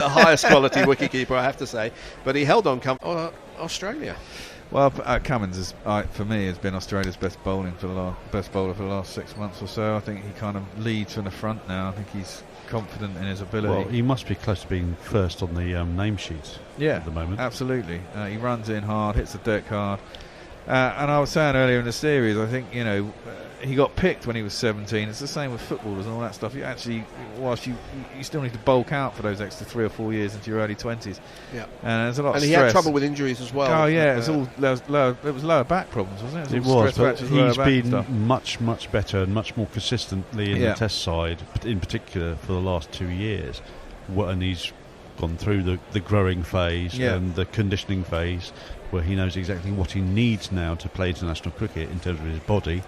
the highest quality wicketkeeper, I have to say. But he held on Australia. Well, Cummins is, for me, has been Australia's best bowler for the last 6 months or so. I think he kind of leads from the front now. I think he's confident in his ability. Well, he must be close to being first on the name sheet at the moment. Absolutely. He runs in hard, hits the deck hard. And I was saying earlier in the series, I think, he got picked when he was 17. It's the same with footballers and all that stuff. You actually, whilst you still need to bulk out for those extra 3 or 4 years into your early 20s. Yeah. And there's a lot of stress. And he had trouble with injuries as well. Oh, yeah. It was lower back problems, wasn't it? It was, but he's been much, much better and much more consistently in the test side, in particular for the last 2 years. And he's gone through the growing phase and the conditioning phase, where he knows exactly what he needs now to play international cricket in terms of his body.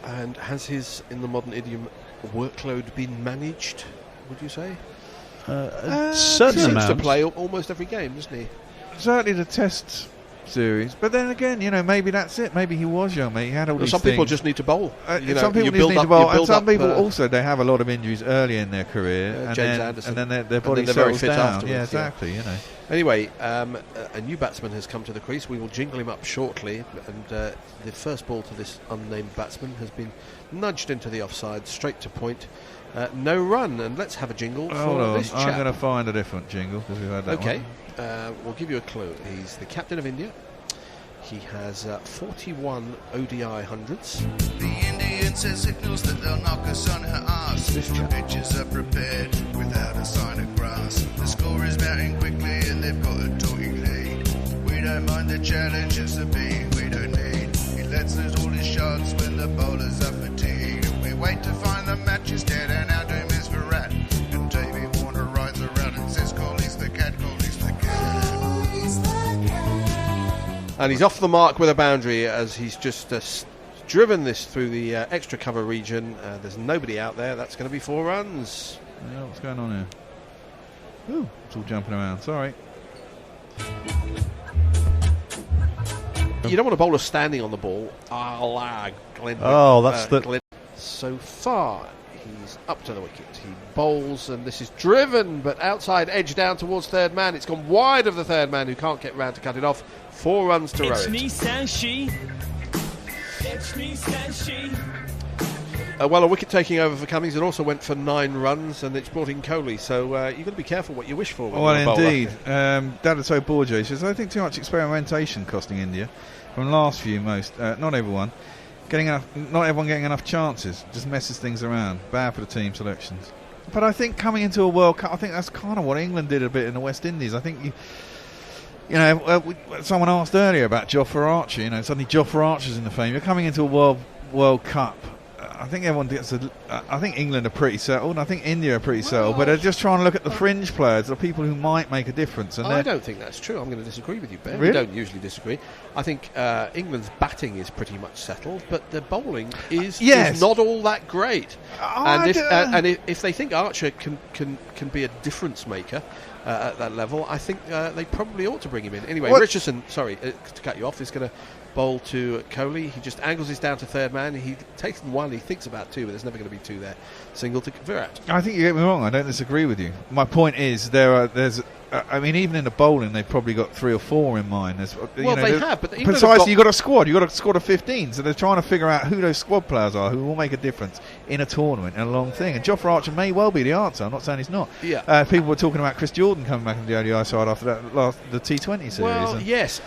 And has his, in the modern idiom, workload been managed, would you say? Certain he amount. seems to play almost every game, doesn't he? Certainly the test series. But then again, maybe that's it. Maybe he was young, mate. He had all these some things. people just need to bowl. Some people need to bowl. And some people also, they have a lot of injuries early in their career. James Anderson. And then their body settles very fit down. afterwards. Yeah, exactly, Anyway, a new batsman has come to the crease. We will jingle him up shortly. And the first ball to this unnamed batsman has been nudged into the offside, straight to point. No run. And let's have a jingle for this chap. I'm going to find a different jingle because we've had that one. We'll give you a clue. He's the captain of India. He has 41 ODI hundreds. The Indian says signals that they'll knock us on her arse. The pitches are prepared without a sign of grass. The score is mounting quickly and they've got a talking lead. We don't mind the challenge, it's the beating we don't need. He lets loose all his shots when the bowlers are fatigued. And we wait to find the match is dead and our doom is for rat. And Davey Warner rides around and says, Colley's the cat, Colley's the cat. And he's off the mark with a boundary as he's just driven this through the extra cover region. There's nobody out there. That's going to be 4 runs. Yeah, what's going on here? Ooh, it's all jumping around. Sorry. You don't want a bowler standing on the ball. Glenn. Glenn. So far, he's up to the wicket. He bowls, and this is driven, but outside edge down towards third man. It's gone wide of the third man, who can't get round to cut it off. 4 runs to row it. Well, a wicket taking over for Cummins. It also went for 9 runs, and it's brought in Kohli. So you've got to be careful what you wish for. Well, indeed. Dadato Borje says, I think too much experimentation costing India from last few not everyone. Not everyone getting enough chances just messes things around. Bad for the team selections. But I think coming into a World Cup, I think that's kind of what England did a bit in the West Indies. I think someone asked earlier about Jofra Archer. Suddenly Jofra Archer's in the frame. You're coming into a World Cup. I think everyone gets. I think England are pretty settled. And I think India are pretty settled. But they're just trying to look at the fringe players, the people who might make a difference. And I don't think that's true. I'm going to disagree with you, Ben. Really? We don't usually disagree. I think England's batting is pretty much settled, but their bowling is not all that great. And if they think Archer can be a difference maker at that level, I think they probably ought to bring him in. Anyway, Richardson, sorry to cut you off, is going to bowl to Kohli. He just angles this down to third man. He takes them 1, he thinks about 2, but there's never going to be 2 there. Single to Virat. I think you get me wrong. I don't disagree with you. My point is there's even in the bowling, they've probably got 3 or 4 in mind. They have, but precisely, you've got a squad. You've got a squad of 15, so they're trying to figure out who those squad players are who will make a difference in a tournament, in a long thing. And Jofra Archer may well be the answer. I'm not saying he's not. Yeah. People were talking about Chris Jordan coming back in the ODI side after the T20 series. Well, yes.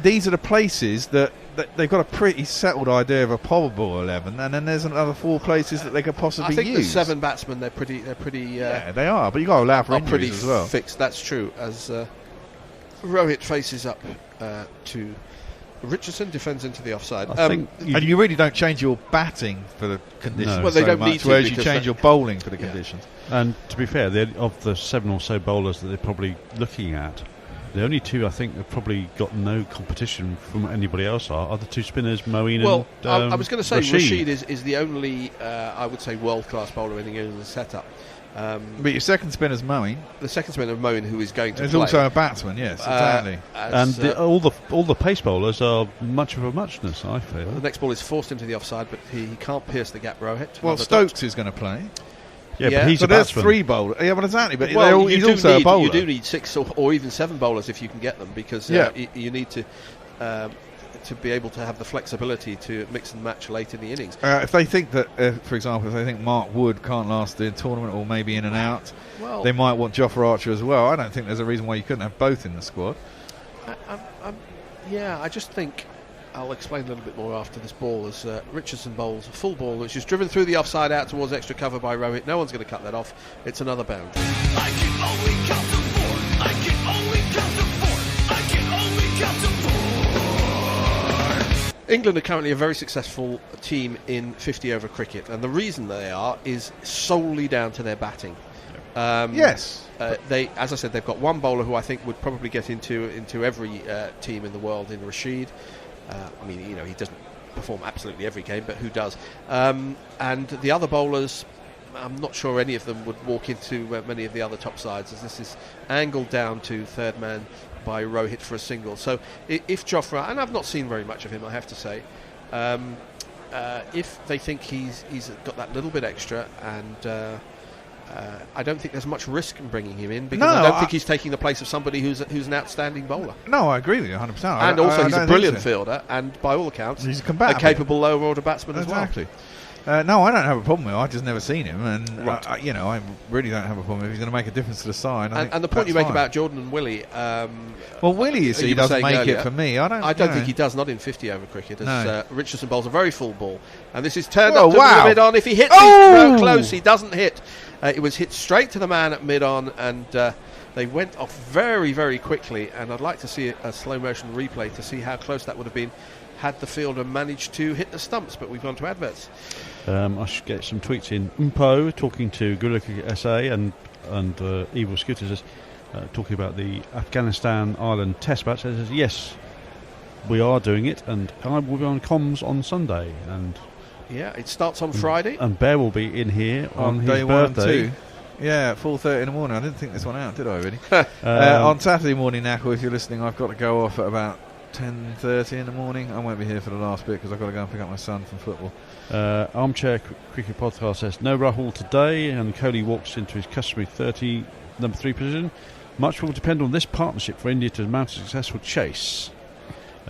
These are the places that they've got a pretty settled idea of a probable 11, and then there's another 4 places that they could possibly use. I think the 7 batsmen, they're pretty. Yeah, they are, but you got to allow for injuries as well. Fixed. That's true. As Rohit faces up to Richardson, defends into the offside. And you really don't change your batting for the conditions. No. Well, they don't much, need to, whereas you change your bowling for the conditions. And to be fair, of the 7 or so bowlers that they're probably looking at, the only 2 I think have probably got no competition from anybody else are the 2 spinners, Moeen and I was going to say Rashid is the only, I would say, world-class bowler in England's setup. But your second spinner's Moeen. The second spinner, Moeen, who is going to There's play. also a batsman, yes, exactly. And all the pace bowlers are much of a muchness, I feel. The next ball is forced into the offside, but he can't pierce the gap, Rohit. Well, Stokes is going to play. Yeah, but he's so a there's batsman. 3 bowlers. Yeah, but exactly. But he's do also a bowler. You do need 6 or even 7 bowlers if you can get them, because you need to be able to have the flexibility to mix and match late in the innings. If they think that, for example, if they think Mark Wood can't last the tournament or maybe in and out, they might want Jofra Archer as well. I don't think there's a reason why you couldn't have both in the squad. I just think I'll explain a little bit more after this ball as Richardson bowls a full ball which is driven through the offside out towards extra cover by Rohit. No one's going to cut that off. It's another boundary. I can only count to 4. I can only count to 4. I can only count to 4. England are currently a very successful team in 50-over cricket, and the reason they are is solely down to their batting. Yes. They, as I said, they've got one bowler who I think would probably get into every team in the world in Rashid. I mean, he doesn't perform absolutely every game, but who does? And the other bowlers, I'm not sure any of them would walk into many of the other top sides, as this is angled down to third man by Rohit for a single. So if Jofra, and I've not seen very much of him, I have to say, if they think he's got that little bit extra, and I don't think there's much risk in bringing him in, because I don't think he's taking the place of somebody who's an outstanding bowler. No, I agree with you 100%. And also he's a brilliant fielder, and by all accounts he's a capable lower order batsman as well. Exactly. No, I don't have a problem with him. I've just never seen him, and I really don't have a problem if he's going to make a difference to the side. And the point you make about Jordan and Willie, Willie, you see, doesn't make earlier, it for me. I don't think he does, not in 50-over cricket. As Richardson bowls a very full ball, and this is turned up to the mid-on. If he hits it close, he doesn't hit. It was hit straight to the man at mid-on, and they went off very, very quickly. And I'd like to see a slow-motion replay to see how close that would have been had the fielder managed to hit the stumps. But we've gone to adverts. I should get some tweets in. Umpo talking to Guru Cricket SA and Evil Scooters talking about the Afghanistan-Ireland Test match. Says yes, we are doing it, and I will be on comms on Sunday. And yeah, it starts on Friday. And Bear will be in here on his day birthday. 1 2. Yeah, at 4:30 in the morning. I didn't think this one out, did I, really? On Saturday morning, Knackle, if you're listening, I've got to go off at about 10:30 in the morning. I won't be here for the last bit because I've got to go and pick up my son from football. Armchair Cricket Podcast says no Rahul today, and Kohli walks into his customary number 3 position. Much will depend on this partnership for India to mount a successful chase.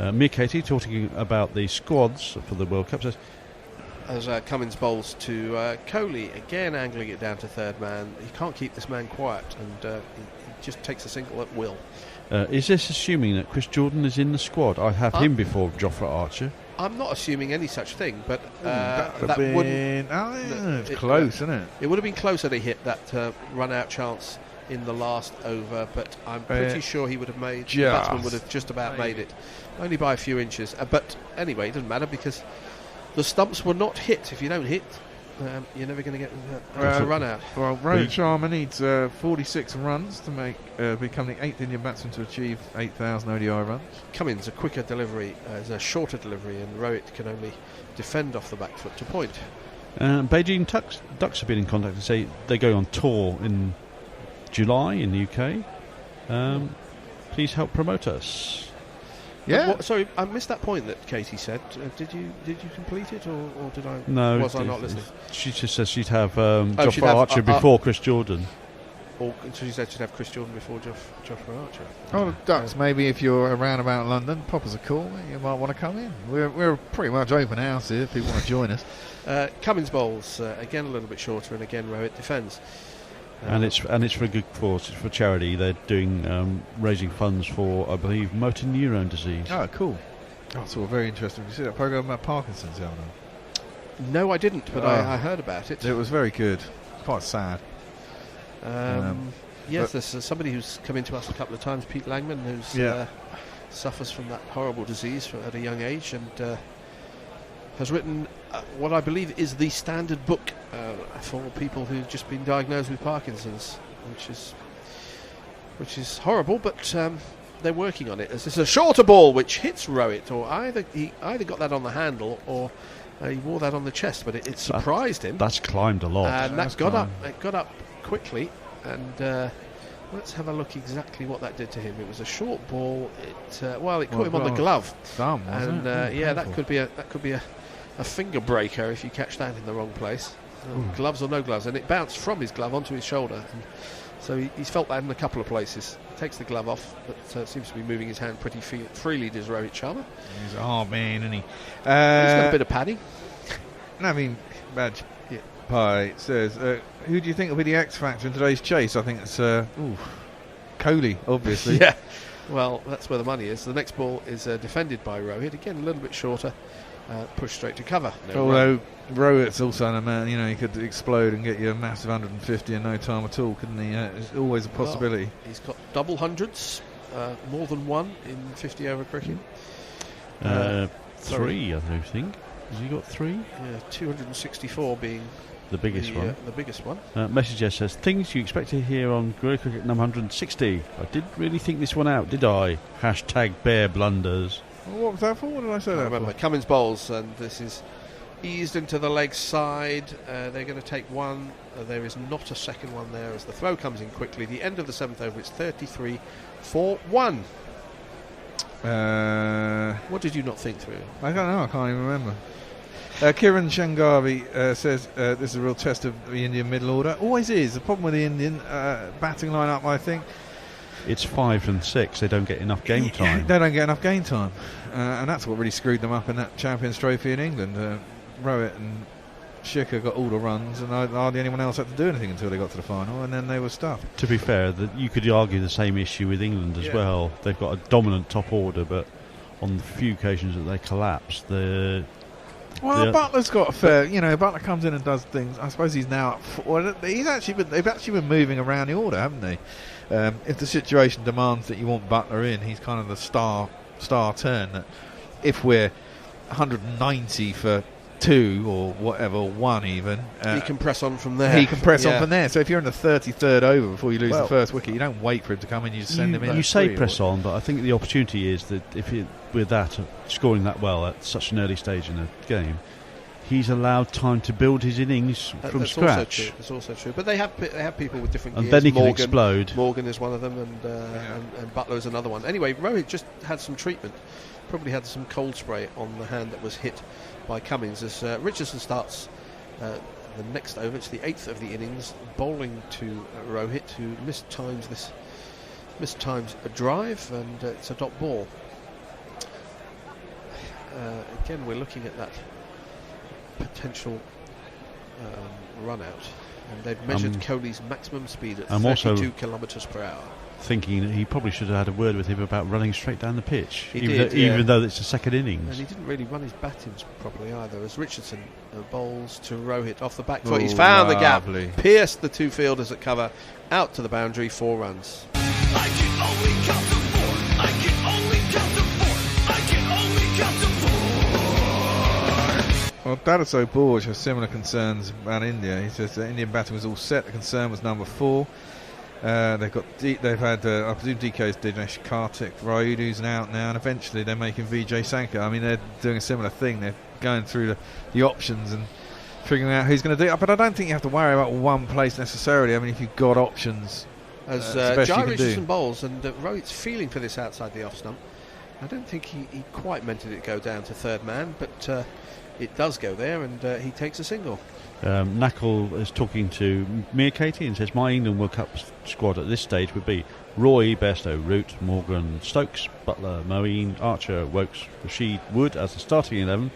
Mia Katie talking about the squads for the World Cup says, as Cummins bowls to Kohli, again angling it down to third man. He can't keep this man quiet, and he just takes a single at will. Is this assuming that Chris Jordan is in the squad? I have him before Jofra Archer. I'm not assuming any such thing, but that wouldn't... it's close, isn't it? It would have been close had he hit that run-out chance in the last over, but I'm pretty sure he would have made... The batsman would have just about made it. Only by a few inches. But anyway, it doesn't matter, because the stumps were not hit. If you don't hit, you're never going to get a run-out. Well, Rohit Sharma needs 46 runs to become the 8th Indian batsman to achieve 8,000 ODI runs. Cummins, a quicker delivery, is a shorter delivery, and Rohit can only defend off the back foot to point. Beijing Ducks have been in contact and say they're going on tour in July in the UK. Please help promote us. Yeah. Sorry, I missed that point that Katie said. Did you complete it, or did I? No. Was I not listening? She just says she'd have Jofra Archer before Chris Jordan. Or she said she'd have Chris Jordan before Jofra Archer. Oh, the Ducks. Maybe if you're around about London, pop us a call. You might want to come in. We're pretty much open house here. If people want to join us. Cummins bowls again a little bit shorter, and again Rohit defends. And it's for a good cause. It's for charity. They're doing raising funds for, I believe, motor neurone disease. Oh, cool. That's all very interesting. Did you see that program about Parkinson's the other night? No, I didn't, but I heard about it. It was very good. Quite sad. Yes, there's somebody who's come into us a couple of times, Pete Langman, who's suffers from that horrible disease at a young age, and has written what I believe is the standard book for people who've just been diagnosed with Parkinson's, which is horrible, but they're working on it. This is a shorter ball which hits Rohit, or he either got that on the handle or he wore that on the chest, but it surprised him. That's climbed a lot. And that got up. It got up quickly, and let's have a look exactly what that did to him. It was a short ball. It caught him on the glove. Thumb, wasn't it? That could be a finger breaker if you catch that in the wrong place. gloves or no gloves, and it bounced from his glove onto his shoulder. And so he's felt that in a couple of places. Takes the glove off, but seems to be moving his hand pretty freely, does Rohit Sharma. He's a hard man, isn't he? He's got a bit of padding. Naveen Bajpai says, who do you think will be the X factor in today's chase? I think it's Kohli, obviously. Yeah. Well, that's where the money is. The next ball is defended by Rohit. Again, a little bit shorter. Pushed straight to cover. Although Rohit's also a man, he could explode and get you a massive 150 in no time at all, couldn't he? It's always a possibility. Well, he's got double hundreds, more than one in 50 over cricket. 3, I do think. Has he got 3? Yeah, 264 being the biggest one. The biggest one. Messenger says, things you expect to hear on Guerrilla Cricket number 160. I didn't really think this one out, did I? #Bear blunders. Well, what was that for? What did I say that remember, for? Cummins bowls, and this is eased into the leg side. They're going to take one. There is not a second one there as the throw comes in quickly. The end of the 7th over, it's 33 for 1. What did you not think through? I don't know, I can't even remember. Kiran Shangavi says this is a real test of the Indian middle order. Always is. The problem with the Indian batting lineup, I think, it's 5 and 6. They don't get enough game time. They don't get enough game time, and that's what really screwed them up in that Champions Trophy in England. Rohit and Shikhar got all the runs, and hardly anyone else had to do anything until they got to the final, and then they were stuffed. To be fair, you could argue the same issue with England as well. They've got a dominant top order, but on the few occasions that they collapse, Butler's got a fair. Butler comes in and does things. I suppose he's now. They've actually been moving around the order, haven't they? If the situation demands that you want Butler in, he's kind of the star turn. That if we're 190 for 2 or whatever, 1 even, he can press on from there. He can press on from there. So if you're in the 33rd over before you lose the first wicket, you don't wait for him to come in. You just send him in. You say press on, but I think the opportunity is that with that scoring that well at such an early stage in the game, he's allowed time to build his innings from scratch. That's also true. But they have people with different gears. And then he can explode. Morgan is one of them, and Butler is another one. Anyway, Rohit just had some treatment. Probably had some cold spray on the hand that was hit by Cummins as Richardson starts the next over. It's the 8th of the innings, bowling to Rohit, who mistimes a drive, and it's a dot ball. Again, we're looking at that potential run out, and they've measured Kohli's maximum speed at 32 kilometres per hour. Thinking he probably should have had a word with him about running straight down the pitch, even though it's the second innings. And he didn't really run his battings properly either, as Richardson bowls to Rohit off the back foot. He's found the gap, pierced the 2 fielders at cover, out to the boundary, 4 runs. I can only count to 4. I can only count to 4. I can only count to 4. Well, Dadaso Borj has similar concerns about India. He says the Indian batting was all set. The concern was number 4. They've had I presume DK's Dinesh Karthik, Rayudu's out now, and eventually they're making Vijay Sankar. I mean, they're doing a similar thing. They're going through the options and figuring out who's going to do it. But I don't think you have to worry about one place necessarily. I mean, if you've got options, as Jai Richardson bowls, and Rohit's feeling for this outside the off stump. I don't think he quite meant it to go down to third man, but it does go there, and he takes a single. Knuckle is talking to Mia Katie and says, my England World Cup squad at this stage would be Roy, Bairstow, Root, Morgan, Stokes, Butler, Moeen, Archer, Wokes, Rashid, Wood as the starting 11,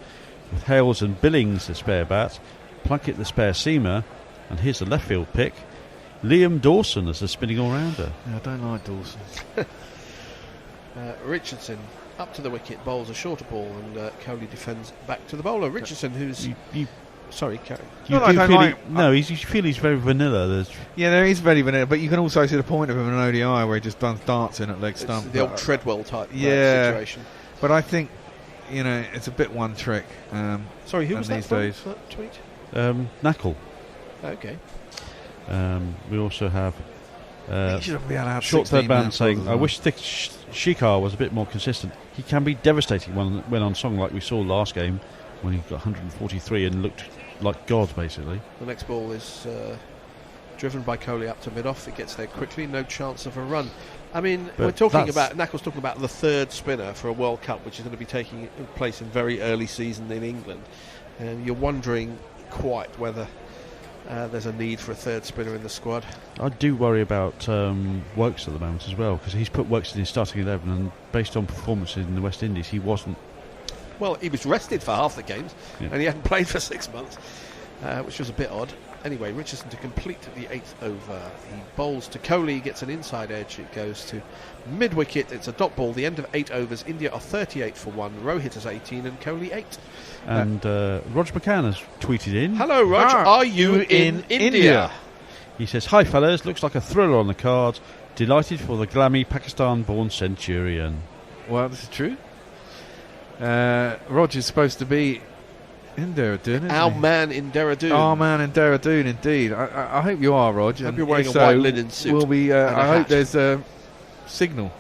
with Hales and Billings the spare bat, Plunkett the spare seamer, and here's the left field pick, Liam Dawson as the spinning all-rounder. Yeah, I don't like Dawson. Richardson up to the wicket, bowls a shorter ball, and Kohli defends back to the bowler. Richardson, who's... Sorry, Carrie. You feel he's very vanilla. There is very vanilla, but you can also see the point of him in an ODI where he just does darts in at leg stump. The old Treadwell type situation. But I think, it's a bit one trick. Sorry, who was that from? That tweet? Knuckle. Okay. We also have short third band saying, I wish Shikhar was a bit more consistent. He can be devastating when on song, like we saw last game when he got 143 and looked like God, basically. The next ball is driven by Kohli up to mid-off. It gets there quickly, no chance of a run. I mean, we're talking about, Knuckles talking about the 3rd spinner for a World Cup, which is going to be taking place in very early season in England. And you're wondering quite whether there's a need for a third spinner in the squad. I do worry about Woakes at the moment as well, because he's put Woakes in his starting 11, and based on performances in the West Indies, he wasn't. Well, he was rested for half the games, and he hadn't played for 6 months, which was a bit odd. Anyway, Richardson to complete the 8th over. He bowls to Kohli, gets an inside edge. It goes to mid-wicket. It's a dot ball. The end of 8 overs. India are 38 for 1. Rohit has 18 and Kohli 8. And Roger McCann has tweeted in. Hello, Roger. Are you in India? He says, "Hi, fellas. Looks like a thriller on the cards. Delighted for the glammy Pakistan-born centurion." Well, this is true. Roger's supposed to be in Dehradun, isn't Our he? man in Dehradun. Our man in Dehradun, indeed. I hope you are, Rog. I hope and you're wearing if a white linen suit. We'll be, and a I hope hat. there's a signal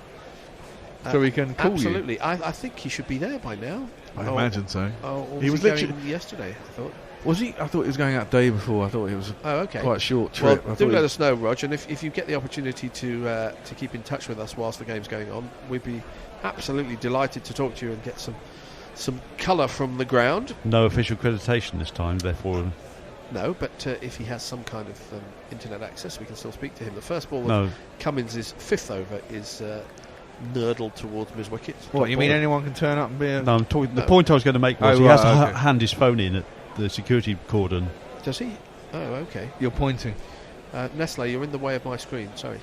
so we can call absolutely. you. I think he should be there by now. I imagine so. Or was He was going literally- yesterday, I thought. Was he? I thought he was going out the day before. I thought it was Oh, okay. quite a short Well, trip. I do thought let he- us know, Roger, and if you get the opportunity to keep in touch with us whilst the game's going on, we'd be absolutely delighted to talk to you and get some colour from the ground. No official accreditation this time, therefore. No, but if he has some kind of internet access, we can still speak to him. The first ball No. of Cummins' 5th over is nurdled towards mid-wicket. What, you mean anyone can turn up and be a... No, I'm talking. No. The point I was going to make was Oh, he has right, to okay. hand his phone in at the security cordon. Does he? Oh, okay. You're pointing. Nestle, you're in the way of my screen. Sorry.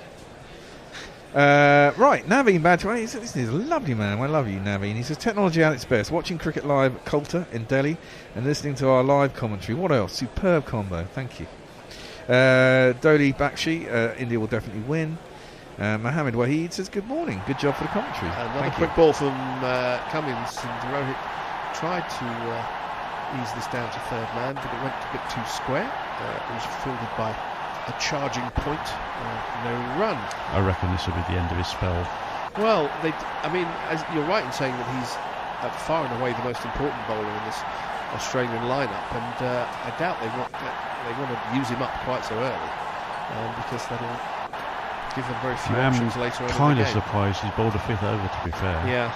Right, Naveen Bajwa, this is a lovely man. I love you, Naveen. He says, technology at its best. Watching cricket live at Coulter in Delhi and listening to our live commentary. What else? Superb combo. Thank you. Dhoni Bakshi, India will definitely win. Mohammed Waheed says, good morning. Good job for the commentary. Another Thank quick you. ball from Cummins, and Rohit tried to ease this down to third man, but it went a bit too square. It was fielded by a charging point, no run. I reckon this will be the end of his spell. Well, as you're right in saying that he's far and away the most important bowler in this Australian lineup, and I doubt they want to use him up quite so early, because that'll give them very few options later on Kind in of the game. surprised he's bowled a 5th over, to be fair. Yeah.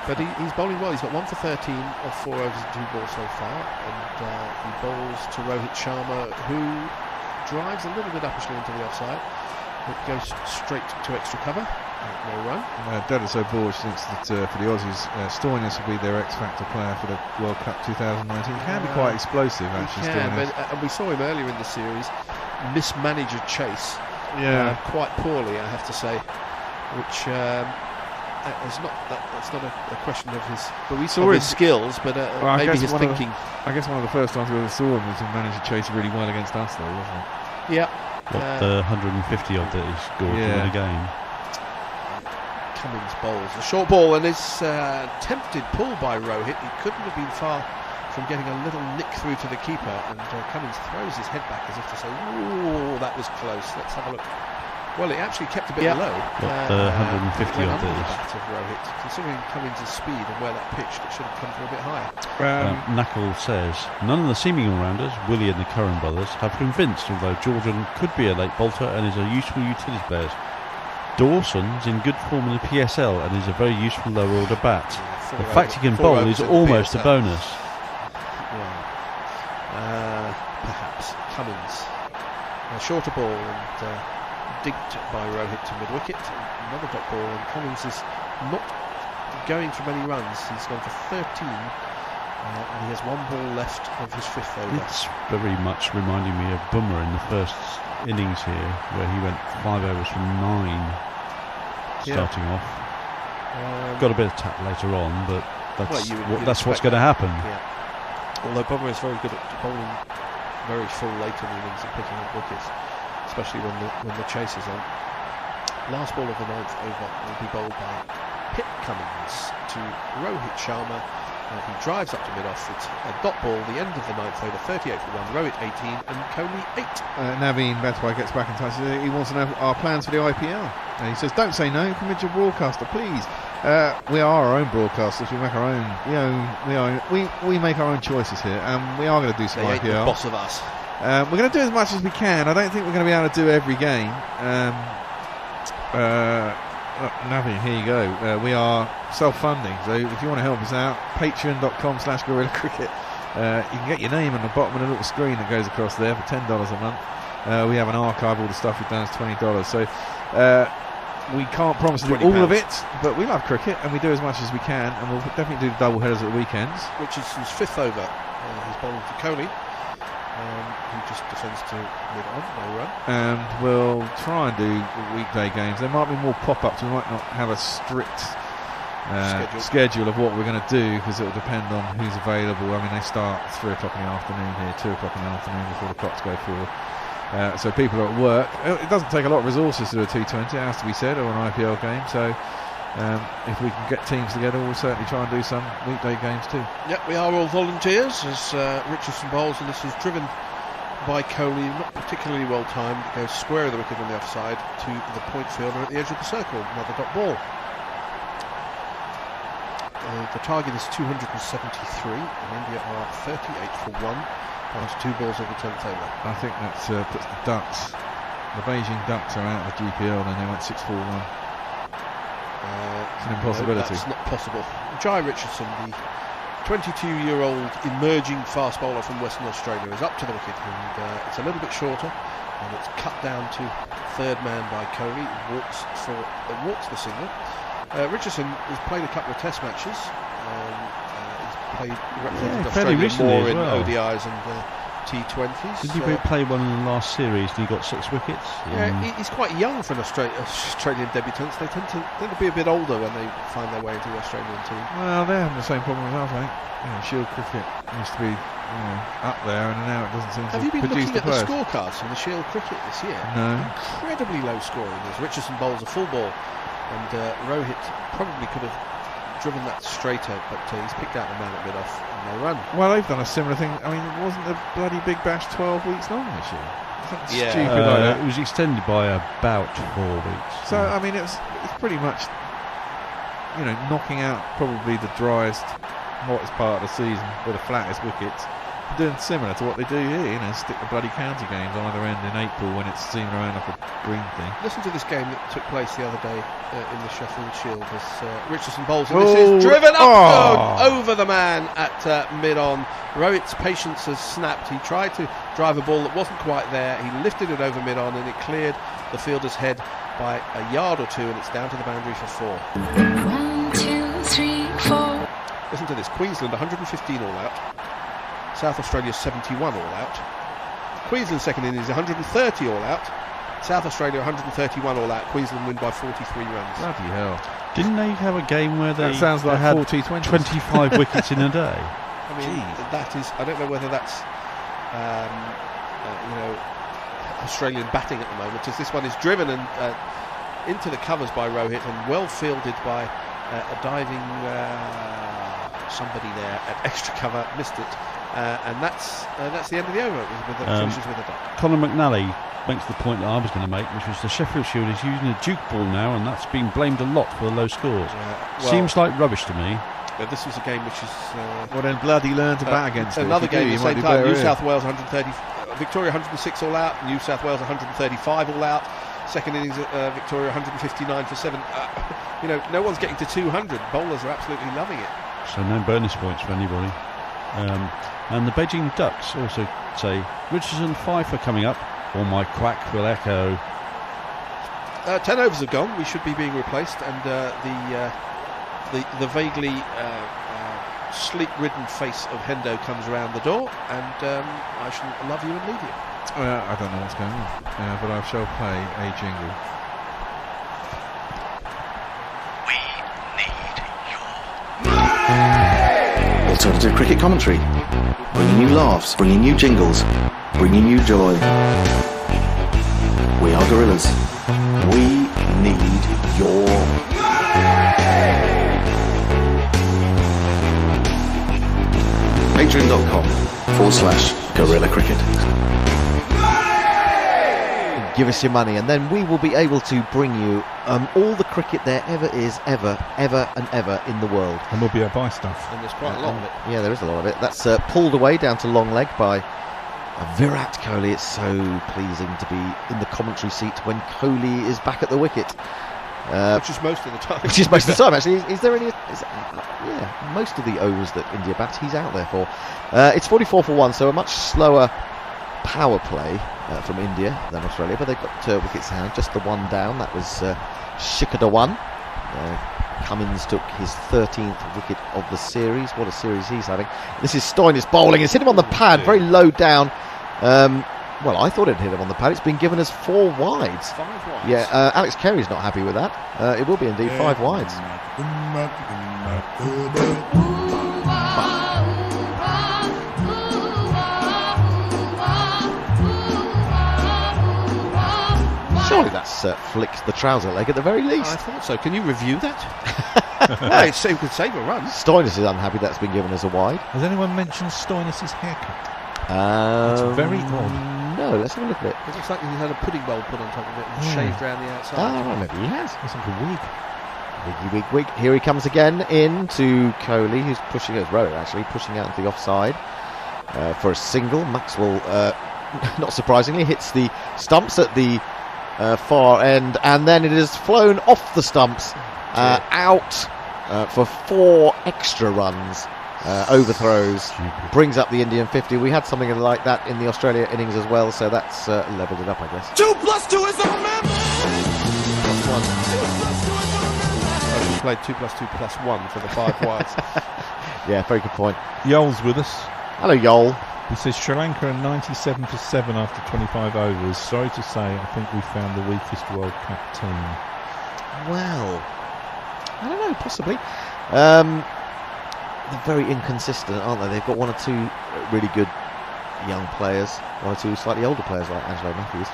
But he's bowling well. He's got 1 for 13 off 4 overs and 2 balls so far, and he bowls to Rohit Sharma, who drives a little bit uppishly into the offside. It goes straight to extra cover. No run. Dedeso Borge thinks that for the Aussies, Stoinis will be their X-Factor player for the World Cup 2019. He can be quite explosive, actually. He can, Stoinis. but and we saw him earlier in the series mismanage a chase quite poorly, I have to say, which is not that's not a question of his. But we saw his skills, but I maybe guess his thinking. I guess one of the first times we ever saw him was to manage to chase really well against us, though, wasn't it? Yeah. The 150 odd that he scored to win a game. Cummins bowls a short ball and is tempted pull by Rohit. He couldn't have been far from getting a little nick through to the keeper, and Cummins throws his head back as if to say, "Ooh, that was close. Let's have a look." Well, it actually kept a bit low. The 150 went odd under the that is. bat of Rohit. Considering Cummins' speed and where that pitched, it should have come from a bit higher. Knuckle says, none of the seeming all-rounders, Willie and the Curran brothers, have convinced, although Jordan could be a late bolter and is a useful utility player. Dawson's in good form in the PSL and is a very useful lower-order bat. The fact he can bowl is almost a bonus. Perhaps. Cummins. A shorter ball and digged by Rohit to mid-wicket. Another dot ball, and Cummins is not going for many runs. He's gone for 13, and he has 1 ball left of his 5th over. It's very much reminding me of Bumrah in the first innings here, where he went 5 overs from 9 starting off. Got a bit of tap later on, but that's what's going to happen. Yeah. Although Bumrah is very good at bowling very full late in the innings and picking up wickets, especially when the chase is on. Last ball of the 9th over will be bowled by Pip Cummins to Rohit Sharma. He drives up to mid-off. It's a dot ball, the end of the 9th over, 38 for 1, Rohit 18 and Kohli 8. Naveen Bethway gets back in touch. He wants to know our plans for the IPL. And he says, don't say no, commit your broadcaster, please. We are our own broadcasters. We make our own. We make our own choices here, and we are going to do some they IPL. Ain't the boss of us. We're going to do as much as we can. I don't think we're going to be able to do every game. Naveen, here you go. We are self-funding, so if you want to help us out, patreon.com/Gorilla Cricket. You can get your name on the bottom of a little screen that goes across there for $10 a month. We have an archive, all the stuff we've done is $20. So we can't promise to do all of it, but we love cricket and we do as much as we can, and we'll definitely do the double headers at the weekends. Richardson's 5th over. He's bowling for Kohli, who just defends to mid-on, no run. And we'll try and do weekday games. There might be more pop-ups. We might not have a strict schedule of what we're going to do, because it will depend on who's available. I mean, they start 3 o'clock in the afternoon here, 2 o'clock in the afternoon before the clocks go forward. So people are at work. It doesn't take a lot of resources to do a T20, it has to be said, or an IPL game. So if we can get teams together, we'll certainly try and do some weekday games too. Yep, we are all volunteers as Richardson bowls, and this is driven by Kohli, not particularly well timed. It goes square of the wicket on the offside to the point fielder at the edge of the circle. Another dot ball. The target is 273, and India are 38 for 1. Past 2 balls of the 10th over. I think that puts the Ducks, the Beijing Ducks, are out of the GPL, and they went 6-4-1. It's an impossibility. No, that's not possible. Jai Richardson, the 22-year-old emerging fast bowler from Western Australia, is up to the wicket, and it's a little bit shorter, and it's cut down to 3rd man by Kohli. Walks the single. Richardson has played a couple of Test matches. Represented Australia more in ODIs and T20s. Did he play one in the last series and he got 6 wickets? Yeah, he's quite young for an Australian debutants. They tend to be a bit older when they find their way into the Australian team. Well, they're having the same problem as us, I think. Shield cricket used to be up there, and now it doesn't seem to produce the players. Have you been looking at the scorecards from the Shield cricket this year? No. Incredibly low scoring as Richardson bowls a full ball, and Rohit probably could have driven that straighter, but he's picked out the man at mid-off and no run. Well, they've done a similar thing. I mean, wasn't the bloody Big Bash 12 weeks long this year? Yeah. Stupid like that. It was extended by about 4 weeks. So, I mean, it's pretty much, knocking out probably the driest, hottest part of the season with the flattest wickets. Doing similar to what they do here, stick the bloody county games on either end in April when it's seeming around like a green thing. Listen to this game that took place the other day in the Sheffield Shield as Richardson bowls, and this is driven up over the man at mid-on. Rohit's patience has snapped. He tried to drive a ball that wasn't quite there. He lifted it over mid-on and it cleared the fielder's head by a yard or 2, and it's down to the boundary for 4. 1, 2, 3, 4. Listen to this. Queensland 115 all out. South Australia 71 all out. Queensland second innings 130 all out. South Australia 131 all out. Queensland win by 43 runs. Bloody hell. Didn't they have a game where they sounds like had 25 wickets in a day? I mean, that is, I don't know whether that's Australian batting at the moment, as this one is driven and into the covers by Rohit and well fielded by a diving somebody there at extra cover, missed it. And that's the end of the over. It finishes with a dot. Colin McNally makes the point that I was going to make, which was the Sheffield Shield is using a Duke ball now, and that's been blamed a lot for the low scores. Seems like rubbish to me. This was a game which is well, then bloody learn to bat against another game at the same time. New South Wales 130, Victoria 106 all out. New South Wales 135 all out. Second innings, Victoria 159 for 7. No one's getting to 200. Bowlers are absolutely loving it. So no bonus points for anybody. And the Beijing Ducks also say Richardson, Pfeiffer coming up, or my quack will echo. 10 overs have gone. We should be being replaced, and the vaguely sleep-ridden face of Hendo comes around the door, and I shall love you and leave you. I don't know what's going on, but I shall play a jingle. Alternative cricket commentary, bringing you laughs, bringing you jingles, bringing you joy. We are Gorillas. We need your patreon.com/Gorilla Cricket. Give us your money, and then we will be able to bring you all the cricket there ever is, ever and ever in the world. And we'll be able to buy stuff. And there's quite a lot of it. Yeah, there is a lot of it. That's pulled away down to long leg by Virat Kohli. It's so pleasing to be in the commentary seat when Kohli is back at the wicket. Which is most of the time. Which is most of the time, actually. Is there any... yeah, most of the overs that India bat, he's out there for. It's 44 for 1, so a much slower power play from India than Australia, but they've got wickets in hand, just the one down. That was Shikhar Dhawan. Cummins took his 13th wicket of the series. What a series he's having. This is Stoinis bowling. It's hit him on the pad, very low down. Well, I thought it hit him on the pad. It's been given as 4 wides. 5 wides. Yeah, Alex Carey's not happy with that. It will be indeed 5 wides. Surely that's flicked the trouser leg at the very least. I thought so. Can you review that? Well, it could save a run. Stoinis is unhappy that's been given as a wide. Has anyone mentioned Stoinis' haircut? It's very odd. No, let's have a look at it. It looks like he had a pudding bowl put on top of it and shaved around the outside. Ah, maybe he has. It's like a wig. Wig. Here he comes again into Kohli, who's pushing, it's Rohit actually, pushing out to the offside for a single. Maxwell, not surprisingly, hits the stumps at the far end, and then it has flown off the stumps out for 4 extra runs. Overthrows, brings up the Indian 50. We had something like that in the Australia innings as well, so that's levelled it up, I guess. 2 + 2 is a remember. He played 2 + 2 + 1 for the 5 wides. Yeah, very good point. Yoel's with us. Hello, Yoel. He says Sri Lanka are 97 for 7 after 25 overs. Sorry to say, I think we found the weakest World Cup team. Well, I don't know, possibly. They're very inconsistent, aren't they? They've got 1 or 2 really good young players, 1 or 2 slightly older players like Angelo Matthews.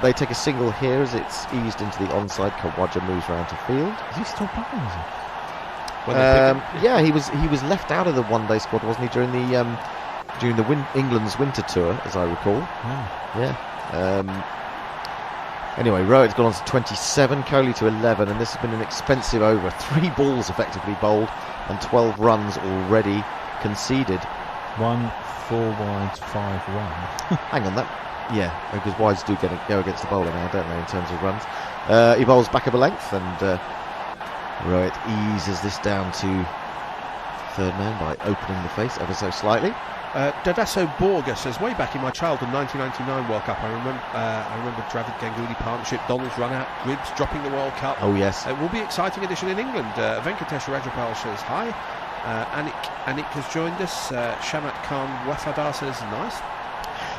They take a single here as it's eased into the onside. Khawaja moves round to field. Is he still playing, is he? Yeah, he was left out of the one-day squad, wasn't he, during England's winter tour, as I recall. Yeah. Anyway, Rohit's gone on to 27, Kohli to 11, and this has been an expensive over. 3 balls effectively bowled and 12 runs already conceded. 1, 4 wides, 5 1. Hang on, because wides do go against the bowler now, don't they, in terms of runs. He bowls back of a length, and Rohit eases this down to third man by opening the face ever so slightly. Dadaso Borga says, way back in my childhood 1999 World Cup, I remember Dravid Ganguly partnership, Donald's run out, Gibbs dropping the World Cup. Oh yes. It will be exciting edition in England. Venkatesh Rajapal says hi. Anik has joined us. Shamat Khan Wafadar says nice.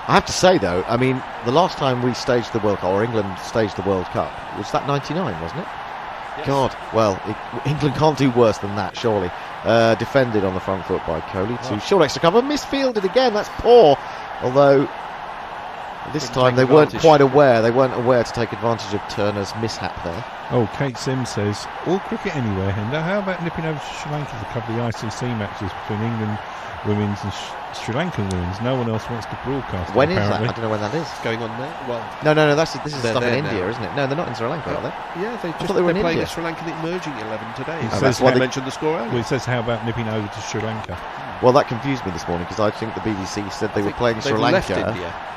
I have to say though, I mean, the last time we staged the World Cup, or England staged the World Cup, was that 99, wasn't it? Yes. God, well, England can't do worse than that, surely. Defended on the front foot by Kohli to short extra cover, misfielded again, that's poor. Although this time they weren't quite aware, to take advantage of Turner's mishap there. Oh, Kate Sims says, all cricket anywhere, Hendo. How about nipping over to Sri Lanka to cover the ICC matches between England women's and Sri Lankan women's? No one else wants to broadcast. When is that? I don't know when that is. It's going on there. Well, no. This is stuff in India, now. Isn't it? No, they're not in Sri Lanka, are they? Yeah, they're playing the Sri Lankan emerging 11 today. That's why they mentioned the score earlier. Well, it says how about nipping over to Sri Lanka. Well, that confused me this morning because I think the BBC said they were playing Sri Lanka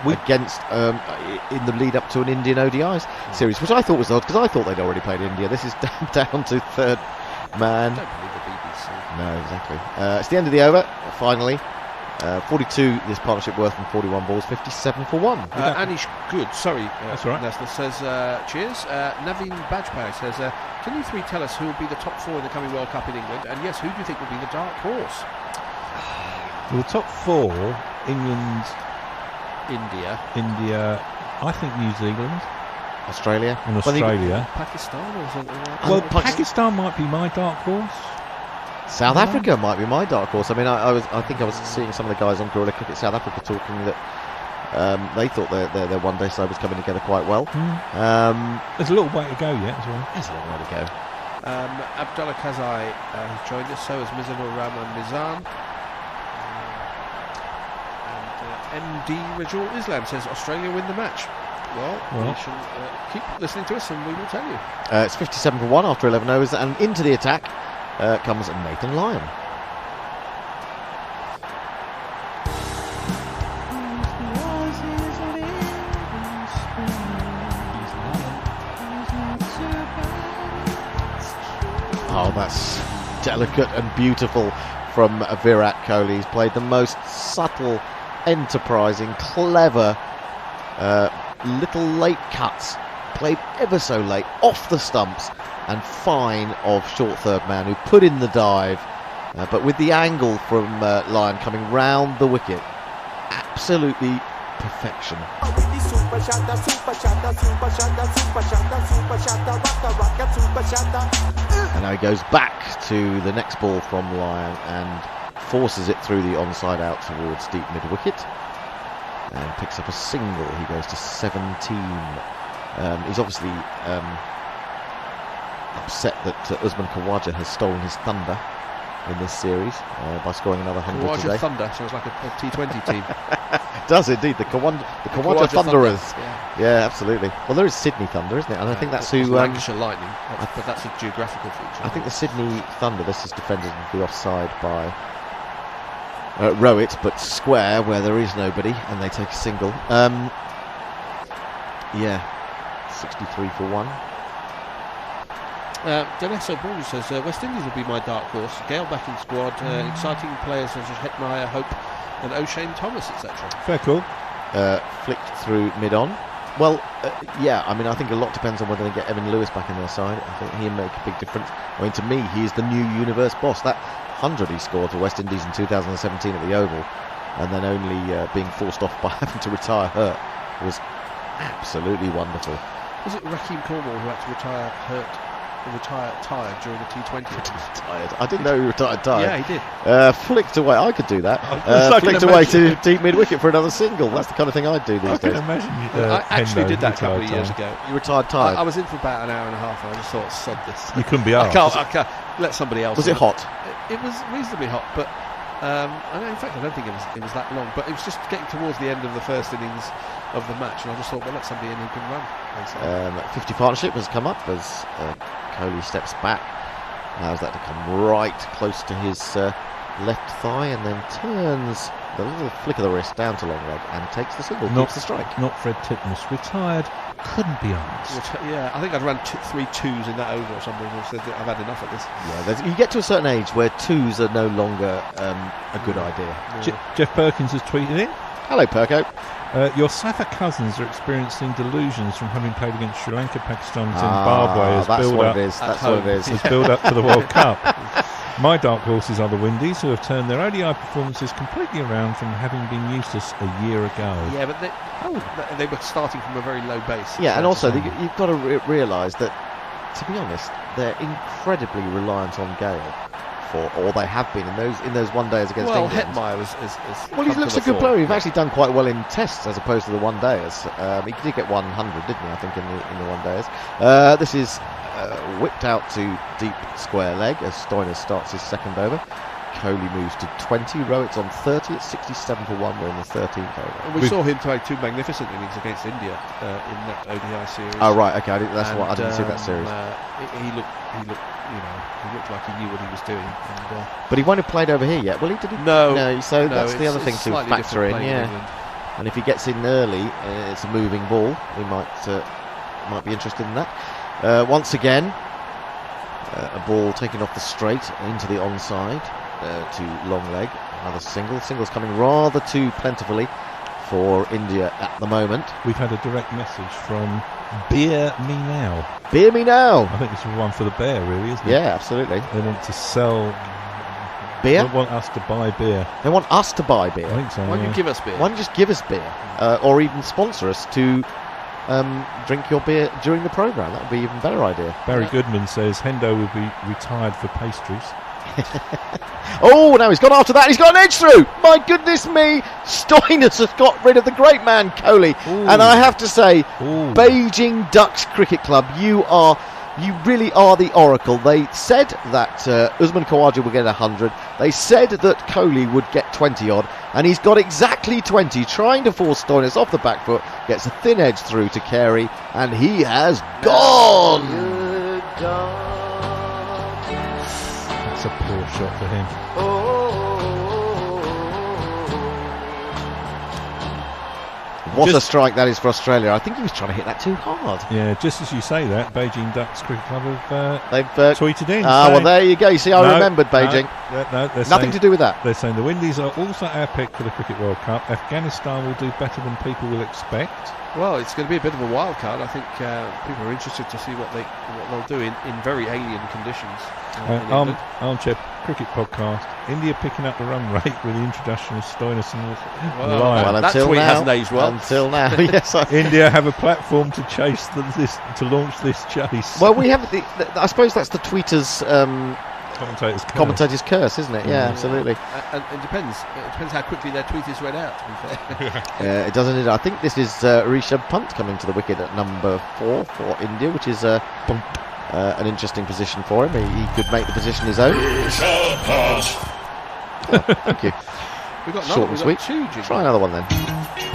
against in the lead up to an Indian ODI series, which I thought was odd because I thought they'd already played India. This is down to third man. I don't believe the BBC. No, exactly. It's the end of the over, finally. 42 this partnership worth from 41 balls, 57 for 1. Anish Good, sorry, that's right. Nestor says, cheers. Naveen Bajpai says, can you 3 tell us who will be the top 4 in the coming World Cup in England? And yes, who do you think will be the dark horse? Well, the top 4, England, India, I think New Zealand, Australia, and Australia. Pakistan or something like that? Well, Pakistan might be my dark horse. South Africa might be my dark horse. I mean, I think I was seeing some of the guys on Guerrilla Cricket South Africa talking that they thought their one-day side was coming together quite well. There's a little way to go yet as well. There's a little way to go. Abdullah Kazai has joined us, so has Mizanur Rahman Nizam. And MD Rajul Islam says Australia win the match. Well, we shall keep listening to us and we will tell you. It's 57 for 1 after 11 overs, and into the attack comes Nathan Lyon. Oh, that's delicate and beautiful from Virat Kohli. He's played the most subtle, enterprising, clever, little late cuts. Played ever so late, off the stumps, and fine of short third man who put in the dive. But with the angle from Lyon coming round the wicket, absolutely perfection. And now he goes back to the next ball from Lyon and forces it through the onside out towards deep mid-wicket and picks up a single. He goes to 17. He's obviously upset that Usman Khawaja has stolen his thunder in this series by scoring another 100 today. Thunder sounds like a T20 team. It does indeed. The Khawaja Thunderers. Yeah, absolutely. Well, there is Sydney Thunder, isn't it? And I think that's who. Lancashire Lightning, but that's a geographical feature. I think the Sydney Thunder. This is defended the offside by Rowett, but square where there is nobody, and they take a single. 63 for 1. Denesso Borges says West Indies will be my dark horse. Gale back in squad, exciting players such as Hetmeyer, Hope and O'Shane Thomas, etc. Fair call. Flicked through mid-on. Well, I mean, I think a lot depends on whether they get Evan Lewis back in their side. I think he'll make a big difference. I mean, to me, he is the new universe boss. That 100 he scored for West Indies in 2017 at the Oval, and then only being forced off by having to retire hurt, was absolutely wonderful. Was it Raheem Cornwall who had to retire tired during the T20? Tired. I didn't know he retired tired. Yeah, he did. Flicked away. I could do that. Flicked away to deep mid-wicket for another single. That's the kind of thing I'd do these days. I can imagine I actually did that a couple of years ago. You retired tired? I was in for about an hour and a half and I just thought, sod this. You couldn't be asked. I can't let somebody else. Was it hot? It was reasonably hot, but in fact I don't think it was that long, but it was just getting towards the end of the first innings of the match, and I just thought, well, let somebody in who can run. 50 partnership has come up as Kohli steps back, allows that to come right close to his left thigh, and then turns the little flick of the wrist down to long leg and takes the single, keeps the strike. Not Fred Titmus, retired, couldn't be asked. Yeah, I think I'd run 3 twos in that over or something, and said that I've had enough of this. Yeah, you get to a certain age where twos are no longer a good idea. Jeff Perkins has tweeted in. Hello, Perko. Your Safa cousins are experiencing delusions from having played against Sri Lanka, Pakistan and Zimbabwe as build-up. That's what it is. As build-up to the World Cup. My dark horses are the Windies, who have turned their ODI performances completely around from having been useless a year ago. Yeah, but they were starting from a very low base. Yeah, and also you've got to realise that, to be honest, they're incredibly reliant on Gale. Or they have been in those one days against England. Hetmeyer he looks a good player. He's actually done quite well in tests as opposed to the one dayers. He did get 100, didn't he? I think in the one dayers. This is whipped out to deep square leg as Stoinis starts his second over. Kohli moves to 20. Rowett's on 30 at 67 for 1. We're in the 13th over. And we saw him play 2 magnificent innings against India in that ODI series. Oh right, okay. I didn't see that series. He looked like he knew what he was doing. But he won't have played over here yet, will he? Did he? No. So that's the other thing to factor in. Yeah. And if he gets in early, it's a moving ball. We might be interested in that. Once again, a ball taken off the straight into the onside to long leg. Another single. Singles coming rather too plentifully for India at the moment. We've had a direct message from Beer Me Now. Beer Me Now. I think this is one for the bear, really, isn't it? Yeah, absolutely. They want to sell beer. They want us to buy beer. They want us to buy beer. I think so. Why don't you give us beer? Why don't you just give us beer, or even sponsor us to drink your beer during the programme? That would be an even better idea. Barry Goodman says Hendo will be retired for pastries. Oh, now he's gone after that. He's got an edge through. My goodness me. Stoinis has got rid of the great man, Kohli. Ooh. And I have to say, Beijing Ducks Cricket Club, you really are the oracle. They said that Usman Khawaja would get 100. They said that Kohli would get 20 odd. And he's got exactly 20, trying to force Stoinis off the back foot. Gets a thin edge through to Carey. And he has gone. That's a poor shot for him. What a strike that is for Australia. I think he was trying to hit that too hard. Yeah, just as you say that, Beijing Ducks Cricket Club have they've tweeted in. Well, there you go. You see, I remembered Beijing. No, nothing to do with that. They're saying the Windies are also our pick for the Cricket World Cup. Afghanistan will do better than people will expect. Well, it's going to be a bit of a wild card. I think people are interested to see what they'll do in very alien conditions. Armchair Cricket Podcast. India picking up the run rate with the introduction of Stoinis and Lyon. Well, that tweet hasn't aged well. Until now, yes. India have a platform to chase to launch this chase. Well, we have. I suppose that's the tweeters. Commentator's curse, isn't it? Yeah, absolutely. And it depends. It depends how quickly their tweet is read out, to be fair. It doesn't. I think this is Rishabh Pant coming to the wicket at number 4 for India, which is an interesting position for him. He could make the position his own. Rishabh Pant. Thank you. We've got short and sweet. Try another one then.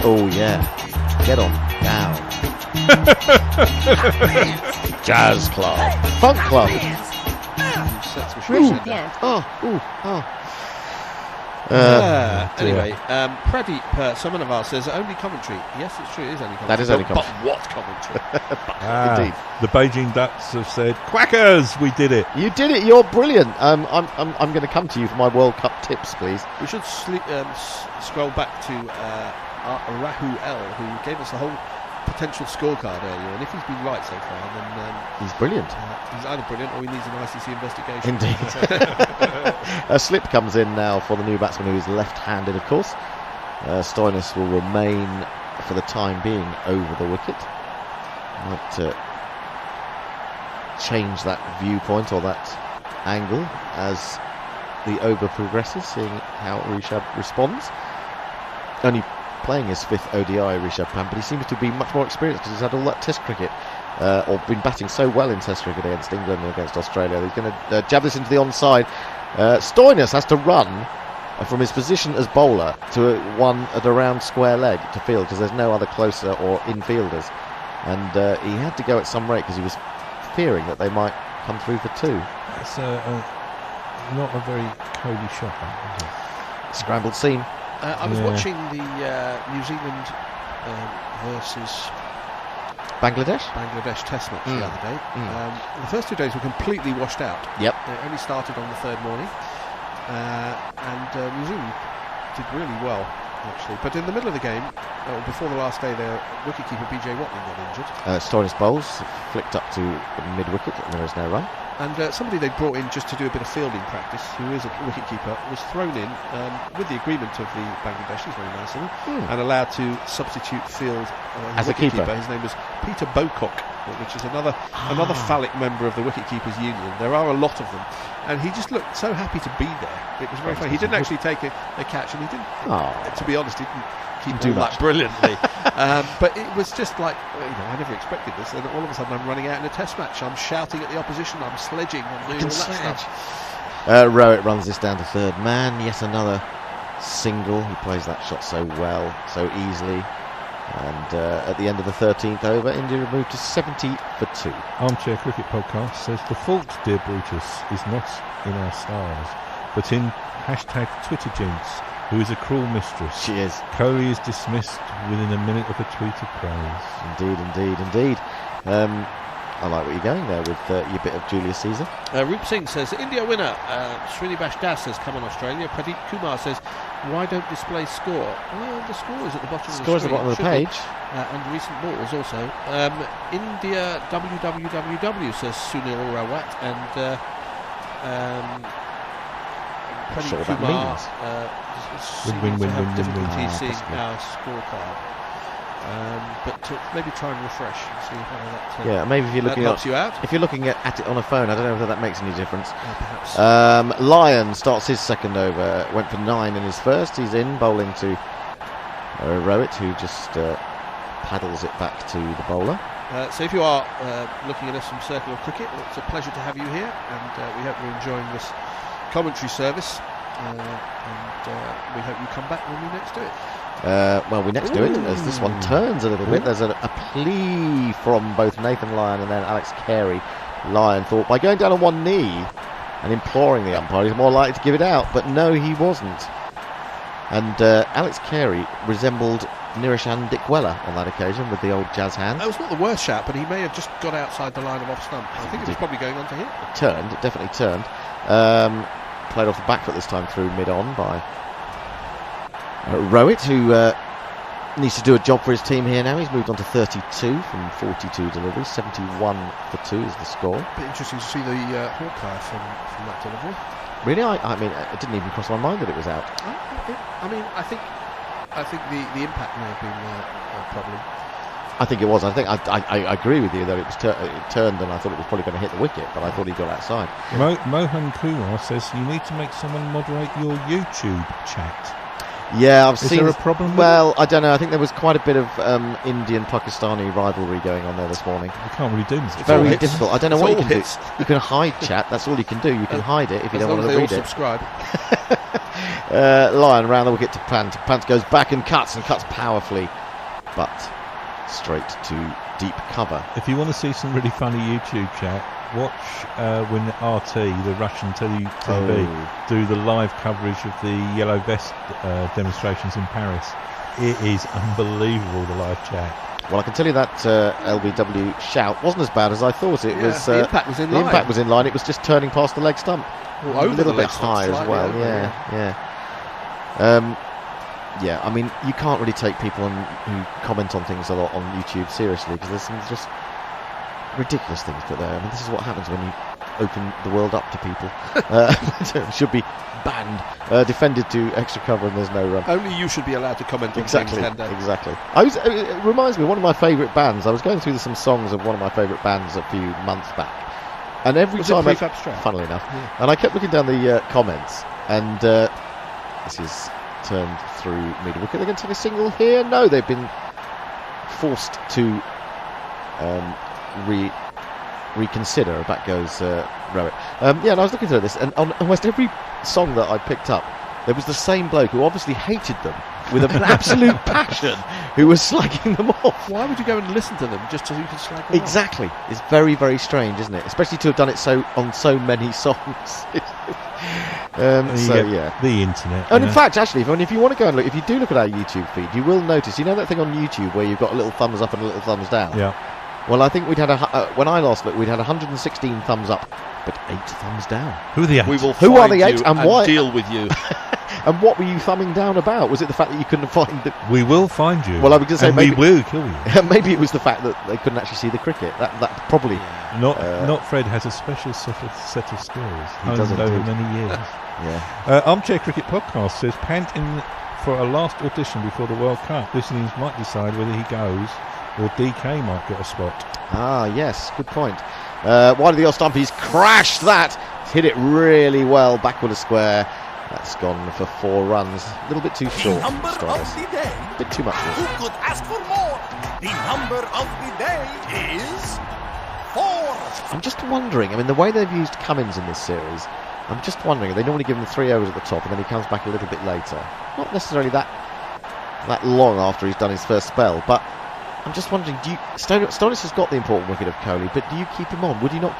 Oh yeah. Get on. Down. Jazz club. Funk club. Anyway, Pradeep Samanavar says only commentary. Yes, it's true, it is only commentary. That is only commentary. But what commentary? Indeed. The Beijing Ducks have said, "Quackers, we did it." You did it. You're brilliant. I'm going to come to you for my World Cup tips, please. We should scroll back to Rahu L, who gave us the whole potential scorecard earlier, and if he's been right so far, then he's brilliant. He's either brilliant or he needs an ICC investigation. Indeed. A slip comes in now for the new batsman, who is left-handed, of course. Stoinis will remain for the time being over the wicket. Might change that viewpoint or that angle as the over progresses, seeing how Rishabh responds. Only playing his 5th ODI, Rishabh Pant, but he seems to be much more experienced because he's had all that Test cricket, or been batting so well in Test cricket against England and against Australia. He's going to jab this into the onside. Stoinis has to run from his position as bowler to one at around square leg to field because there's no other closer or infielders, and he had to go at some rate because he was fearing that they might come through for 2. It's not a very Kohli shot, is it? Scrambled seam. I was watching the New Zealand versus Bangladesh Test match the other day. The first 2 days were completely washed out. Yep. They only started on the 3rd morning, and New Zealand did really well, actually. But in the middle of the game, before the last day, their wicketkeeper BJ Watling got injured. Stoinis bowls, flicked up to mid-wicket, and there is no run. And somebody they brought in just to do a bit of fielding practice, who is a wicketkeeper, was thrown in with the agreement of the Bangladeshis, very nice of them, and allowed to substitute field as a keeper. His name was Peter Bocock, which is another phallic member of the wicketkeepers union. There are a lot of them, and he just looked so happy to be there. It was very funny. He didn't actually take a catch, and he didn't. To be honest, he didn't keep all that brilliantly. But it was just like, I never expected this, and all of a sudden I'm running out in a Test match. I'm shouting at the opposition, I'm sledging, I'm doing all that stuff. Rowett runs this down to 3rd man. Yet another single. He plays that shot so well, so easily. And at the end of the 13th over, India have moved to 70 for 2. Armchair Cricket Podcast says the fault, dear Brutus, is not in our stars, but in #TwitterGints, who is a cruel mistress. She is. Kohli is dismissed within a minute of a tweet of praise. Indeed. I like where you're going there with your bit of Julius Caesar. Roop Singh says, India winner. Srinivas Das has come on Australia. Pradeep Kumar says, why don't display score? Well, the score is at the bottom of the screen. Score is at the bottom of the page. And recent balls also. India WWW says Sunil Rawat. And Pradeep Kumar seems to have difficulty seeing our scorecard. But maybe try and refresh and see how that. Maybe if you're looking helps you out. If you're looking at it on a phone, I don't know whether that makes any difference. Perhaps. Lyon starts his 2nd over. Went for 9 in his 1st. He's in bowling to Rowett, who just paddles it back to the bowler. So if you are looking at us from Circle of Cricket, it's a pleasure to have you here, and we hope you're enjoying this commentary service, and we hope you come back when we next do it. We next do it as this one turns a little bit. There's a plea from both Nathan Lyon and then Alex Carey. Lyon thought by going down on one knee and imploring the umpire, he's more likely to give it out, but no, he wasn't. And Alex Carey resembled Nirishan Dickwella on that occasion with the old jazz hands. That was not the worst shout, but he may have just got outside the line of off stump. I think it was probably going on to him. It definitely turned. Played off the back foot this time through mid-on by Rowett, who needs to do a job for his team here now. He's moved on to 32 from 42 deliveries. 71 for 2 is the score. A bit interesting to see the Hawkeye from that delivery. Really? I mean, it didn't even cross my mind that it was out. I mean, I think the impact may have been a problem. I think it was. I think I agree with you that it was it turned, and I thought it was probably going to hit the wicket, but I thought he got outside. Mohan Kumar says you need to make someone moderate your YouTube chat. Yeah, I've seen. Is there a problem? Well, I don't know. I think there was quite a bit of Indian-Pakistani rivalry going on there this morning. You can't really do much. It's very difficult. I don't know what you can do. You can hide chat. That's all you can do. You can hide it if you don't want to read it. Subscribe. Lyon round the wicket to Pant. Pant goes back and cuts powerfully, but straight to deep cover. If you want to see some really funny YouTube chat, watch when RT, the Russian TV, do the live coverage of the Yellow Vest demonstrations in Paris. It is unbelievable, the live chat. Well, I can tell you that LBW shout wasn't as bad as I thought it was. The impact was in line. The impact was in line. It was just turning past the leg stump. Well, a little bit high as well. Yeah, I mean, you can't really take people who comment on things a lot on YouTube seriously, because there's some just ridiculous things put there. I mean, this is what happens when you open the world up to people. It should be banned, defended to extra cover, and there's no run. Only you should be allowed to comment on exactly, things, Hendo. Exactly. It reminds me of one of my favourite bands. I was going through some songs of one of my favourite bands a few months back, and every time, funnily enough, and I kept looking down the comments, and this is turned through mid wicket. They're going to take a single here. No, they've been forced to reconsider. Back goes Rowett. And I was looking through this, and on almost every song that I picked up, there was the same bloke who obviously hated them with an absolute passion, who was slagging them off. Why would you go and listen to them just so you could slag them off? Exactly. It's very, very strange, isn't it? Especially to have done it on so many songs. The internet. And in fact, actually, if you want to go and look, if you do look at our YouTube feed, you will notice, you know that thing on YouTube where you've got a little thumbs up and a little thumbs down? Yeah. Well, I think we'd had when I last looked, we'd had 116 thumbs up, but 8 thumbs down. Who are the 8? Who are the 8 and why? Deal with you. And what were you thumbing down about? Was it the fact that you couldn't find the... We will find you. Well, I was going to say maybe we will kill you. Maybe it was the fact that they couldn't actually see the cricket. That probably... Not Fred has a special set of skills. He does over many years. Yeah. Armchair Cricket Podcast says Pant in for a last audition before the World Cup. This innings might decide whether he goes or DK might get a spot. Ah, yes, good point. Wide of the off stump, he's crashed that. He's hit it really well, backward of square. That's gone for 4 runs. A little bit too short. The number of the day. A bit too much. Who could ask for more? The number of the day is 4. I'm just wondering, I mean, the way they've used Cummins in this series, I'm just wondering, they normally give him 3 overs at the top and then he comes back a little bit later. Not necessarily that long after he's done his first spell, but I'm just wondering, Stoinis has got the important wicket of Kohli, but do you keep him on? Would you not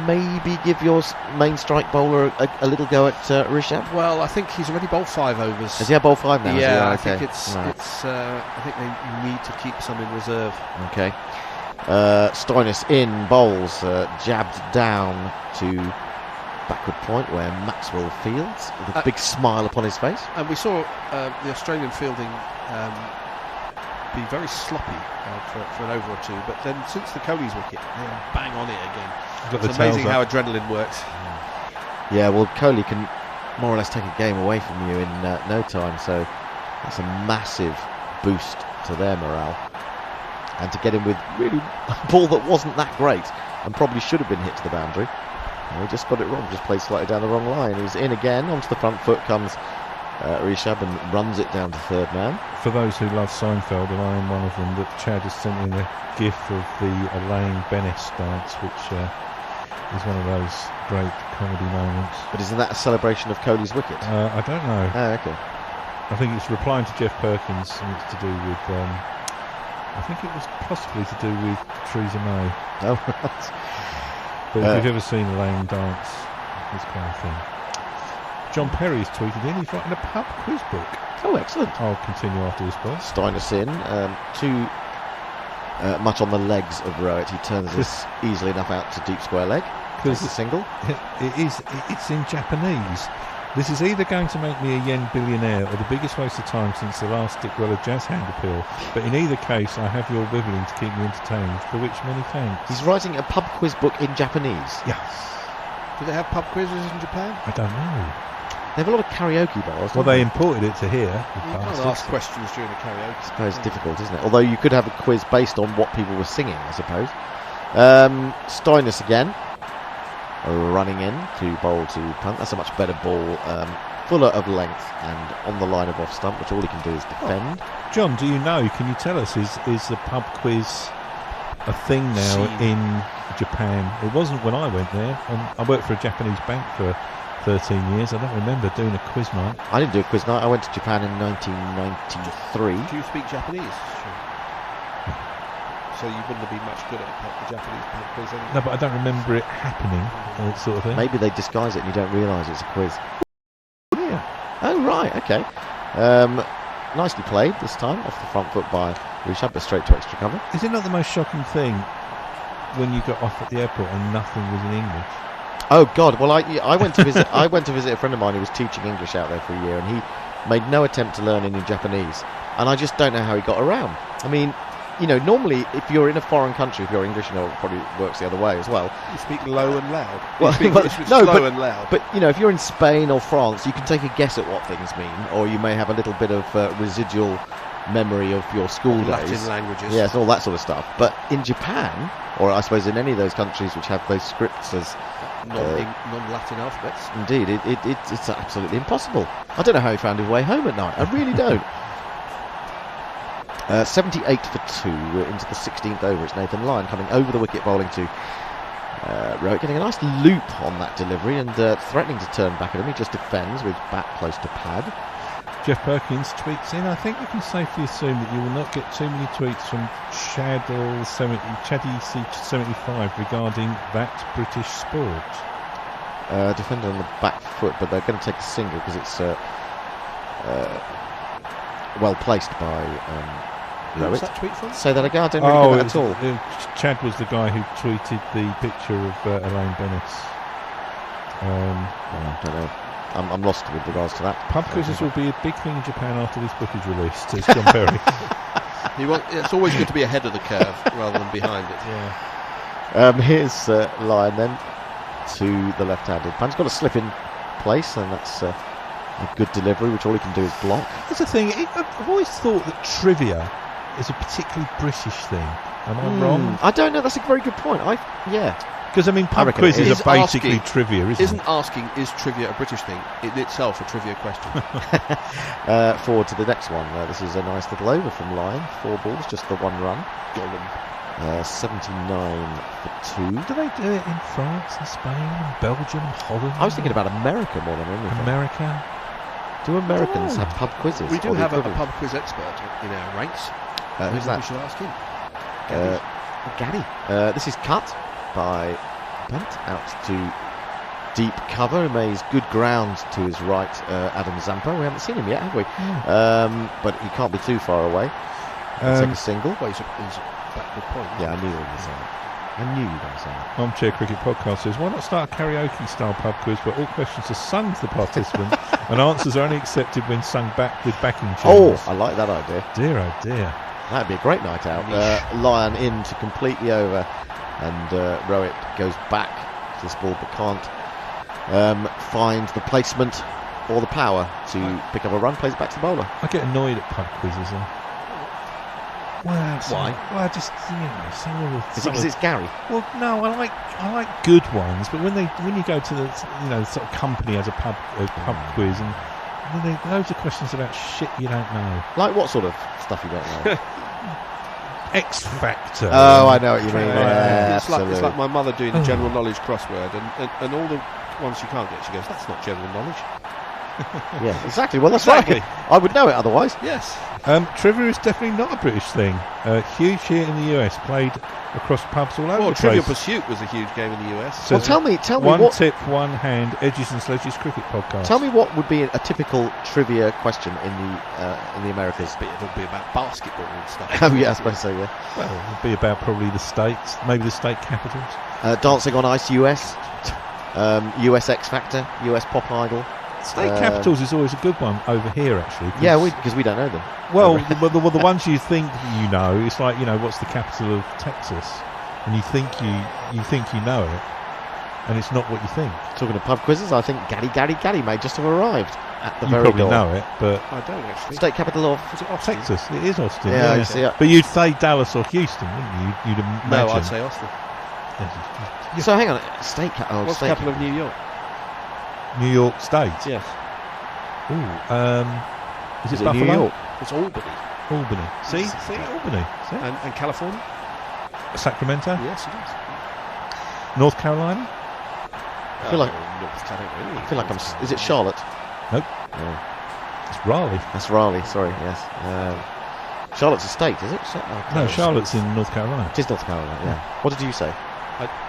maybe give your main strike bowler a little go at Rishabh? Well, I think he's already bowled 5 overs. Has he had bowled 5 now? Yeah, I think it's. I think they need to keep some in reserve. Okay. Stoinis in bowls, jabbed down to backward point where Maxwell fields with a big smile upon his face. And we saw the Australian fielding be very sloppy for an over or two, but then since the Kohli's wicket, they're bang on it again. It's amazing how adrenaline works. Yeah, well, Kohli can more or less take a game away from you in no time, so that's a massive boost to their morale. And to get him with really a ball that wasn't that great and probably should have been hit to the boundary. And he just got it wrong, just played slightly down the wrong line. He's in again, onto the front foot comes Rishabh and runs it down to third man. For those who love Seinfeld, and I am one of them, that Chad has sent in a gif of the Elaine Bennis dance, which is one of those great comedy moments. But isn't that a celebration of Kohli's wicket? I don't know. Oh, okay. I think it's replying to Jeff Perkins, and it's to do with... I think it was possibly to do with Theresa May. Oh, right. But if you've ever seen Elaine dance, it's quite a thing. John Perry has tweeted in. He's writing a pub quiz book. Oh, excellent. I'll continue after this ball. Steinis in. Too much on the legs of Rowett. He turns this easily enough out to deep square leg. Because it's a single. It's in Japanese. This is either going to make me a yen billionaire or the biggest waste of time since the last Dick Weller jazz hand appeal. But in either case, I have your wiggling to keep me entertained, for which many thanks. He's writing a pub quiz book in Japanese. Yes. Do they have pub quizzes in Japan? I don't know. They have a lot of karaoke bars. Well, they imported it to here. You can't ask questions during a karaoke. I suppose it's difficult, isn't it? Although you could have a quiz based on what people were singing, I suppose. Steinis again. Running in to bowl to punt. That's a much better ball, fuller of length and on the line of off stump, which all he can do is defend. Oh. John, do you know? Can you tell us? Is the pub quiz a thing now in Japan? It wasn't when I went there. I worked for a Japanese bank for 13 years. I don't remember doing a quiz night. I didn't do a quiz night. I went to Japan in 1993. Do you speak Japanese? So you wouldn't have been much good at the Japanese pub quiz anyway. No, but I don't remember it happening, sort of thing. Maybe they disguise it and you don't realise it's a quiz. Yeah. Oh, right, okay. Nicely played this time, off the front foot by Rishabh, but straight to extra cover. Is it not the most shocking thing when you got off at the airport and nothing was in English? Oh God! Well, I went to visit. I went to visit a friend of mine who was teaching English out there for a year, and he made no attempt to learn any Japanese. And I just don't know how he got around. I mean, you know, normally if you're in a foreign country, if you're English, you know, it probably works the other way as well. You speak low and loud. Well, you speak slow and loud. But you know, if you're in Spain or France, you can take a guess at what things mean, or you may have a little bit of residual memory of your school days. Latin languages. Yes, all that sort of stuff. But in Japan, or I suppose in any of those countries which have those scripts as non-Latin alphabets. Indeed, it's absolutely impossible. I don't know how he found his way home at night. I really don't. 78 for 2. We're into the 16th over. It's Nathan Lyon coming over the wicket, bowling to Rowett, getting a nice loop on that delivery and threatening to turn back at him. He just defends with bat close to pad. Jeff Perkins tweets in, I think we can safely assume that you will not get too many tweets from Chaddy75 regarding that British sport. Defender on the back foot, but they're going to take a single because it's well placed by Rowett. What's that tweet from? Say that again, I don't really get that at all. Chad was the guy who tweeted the picture of Elaine Bennis. I don't know. I'm lost with regards to that. Pub quizzes will be a big thing in Japan after this book is released, says John Perry. It's always good to be ahead of the curve rather than behind it. Yeah. Here's Lyon then to the left-handed punch. Got a slip in place, and that's a good delivery, which all he can do is block. That's the thing. I've always thought that trivia is a particularly British thing. Am I wrong? I don't know. That's a very good point. Because, I mean, pub quizzes are basically trivia, isn't it? Asking, is trivia a British thing, in itself a trivia question? Forward to the next one. This is a nice little over from Lyon. 4 balls, just the 1 run. 79 for 2. Do they do it in France and Spain and Belgium and Holland? I was thinking about America more than anything. America? Do Americans have pub quizzes? We do have a pub quiz expert in our ranks. Who's that? We should ask him. Gaddy. This is cut by punt out to deep cover. Mays good ground to his right. Adam Zampa. We haven't seen him yet, have we? But he can't be too far away. Take a single. Well, he's a good point. Yeah, I knew you were going to say that. I knew you were going to say that. Armchair Cricket Podcast says, why not start a karaoke style pub quiz where all questions are sung to the participants and answers are only accepted when sung back with backing tunes? I like that idea. Dear, oh dear. That'd be a great night out. Lyon in to complete the over, and Rowett goes back to this ball but can't find the placement or the power to pick up a run. Plays it back to the bowler. I get annoyed at pub quizzes though. Well, why? Well, just some of the. Is it because it's Gary? Well, no, I like good ones, but when you go to the sort of company as a pub quiz and then loads of questions about shit you don't know. Like what sort of stuff you don't know? X Factor. Oh, I know what you mean. It's like my mother doing the general knowledge crossword, and all the ones she can't get, she goes, that's not general knowledge. Yeah, exactly. Well, that's right. I would know it otherwise. Yes. Trivia is definitely not a British thing. Huge here in the US, played across pubs all over the place. Trivial Pursuit was a huge game in the US. Well, tell me one what tip, one hand, Edges and Sledges cricket podcast. Tell me what would be a typical trivia question in the Americas. It'll be about basketball and stuff. Oh yeah, I suppose so. Yeah. Well, it'll be about probably the states, maybe the state capitals. Dancing on Ice US, US X Factor, US Pop Idol. State capitals is always a good one over here, actually. Yeah, because we don't know them. Well, the ones you think you know, it's like, what's the capital of Texas, and you think you know it, and it's not what you think. Talking of pub quizzes, I think Gaddy may just have arrived at the you very probably door. know it, but I don't actually. State capital of Texas. It is Austin. Yeah, you see it. But you'd say Dallas or Houston, wouldn't you? You'd imagine. No, I'd say Austin. So hang on, state capital. What's the capital of New York? New York State. Yes. Is it Buffalo? New York? It's Albany. See, Albany. See? And California? Sacramento? Yes, it is. North Carolina? I feel like I'm. Is it Charlotte? Nope. No. It's Raleigh. That's Raleigh. Sorry. Yes. Charlotte's a state, is it? No, Charlotte's in North Carolina. It is North Carolina. Yeah. What did you say?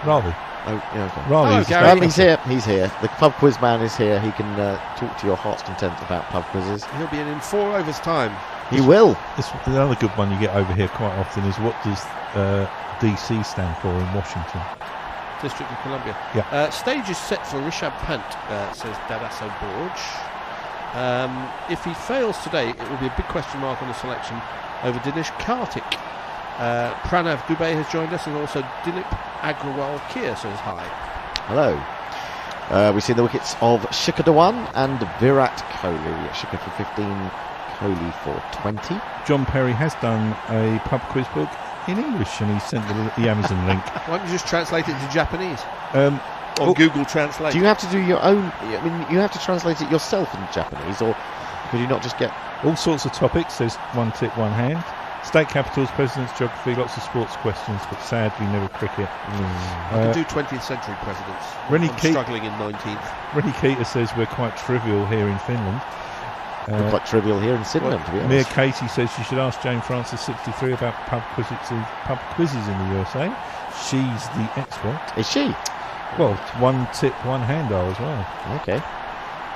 Raleigh. Oh, yeah, okay. Raleigh. Gary. He's here. He's here. The pub quiz man is here. He can talk to your heart's content about pub quizzes. He'll be in 4 overs time. He will. The other good one you get over here quite often is what does DC stand for in Washington? District of Columbia. Yeah. Stage is set for Rishabh Pant, says Dadaso Borge. If he fails today, it will be a big question mark on the selection over Dinesh Karthik. Pranav Dubey has joined us, and also Dilip Agrawal Kia says hi. Hello. We see the wickets of Shikhar Dhawan and Virat Kohli. Shikhar for 15, Kohli for 20. John Perry has done a pub quiz book in English, and he sent the Amazon link. Why don't you just translate it to Japanese? On Google Translate. Do you have to do your own? I mean, you have to translate it yourself in Japanese, or could you not just get all sorts of topics? There's one tip, one hand. State capitals, presidents, geography, lots of sports questions, but sadly never cricket. I can do 20th century presidents. I'm struggling in 19th. Rennie Keita says we're quite trivial here in Finland. We're quite trivial here in Sydenham, to be honest. Mia Katie says you should ask Jane Francis 63 about pub quizzes in the USA. She's the expert. Is she? Well, one tip, one hand as well. Okay.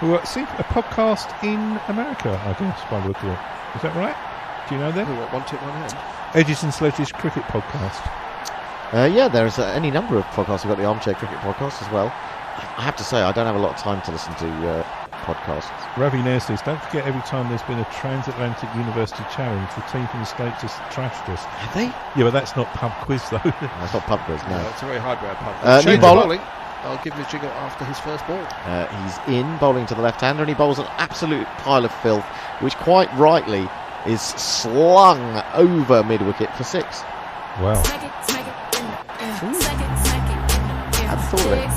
Well, see, a podcast in America, I guess, by the look of it. Is that right? Do you know that? One tip, one hand. Edges and Sledges cricket podcast. Yeah, there's any number of podcasts. We've got the Armchair Cricket podcast as well. I have to say, I don't have a lot of time to listen to podcasts. Ravi Nair says, don't forget every time there's been a transatlantic university challenge, the team from the States has trashed us. Have they? Yeah, but that's not pub quiz, though. That's not pub quiz, no. It's a very highbrow pub. New bowling. I'll give him a jiggle after his first ball. He's in, bowling to the left-hander, and he bowls an absolute pile of filth, which quite rightly is slung over mid-wicket for 6. Wow. Hadn't thought of it.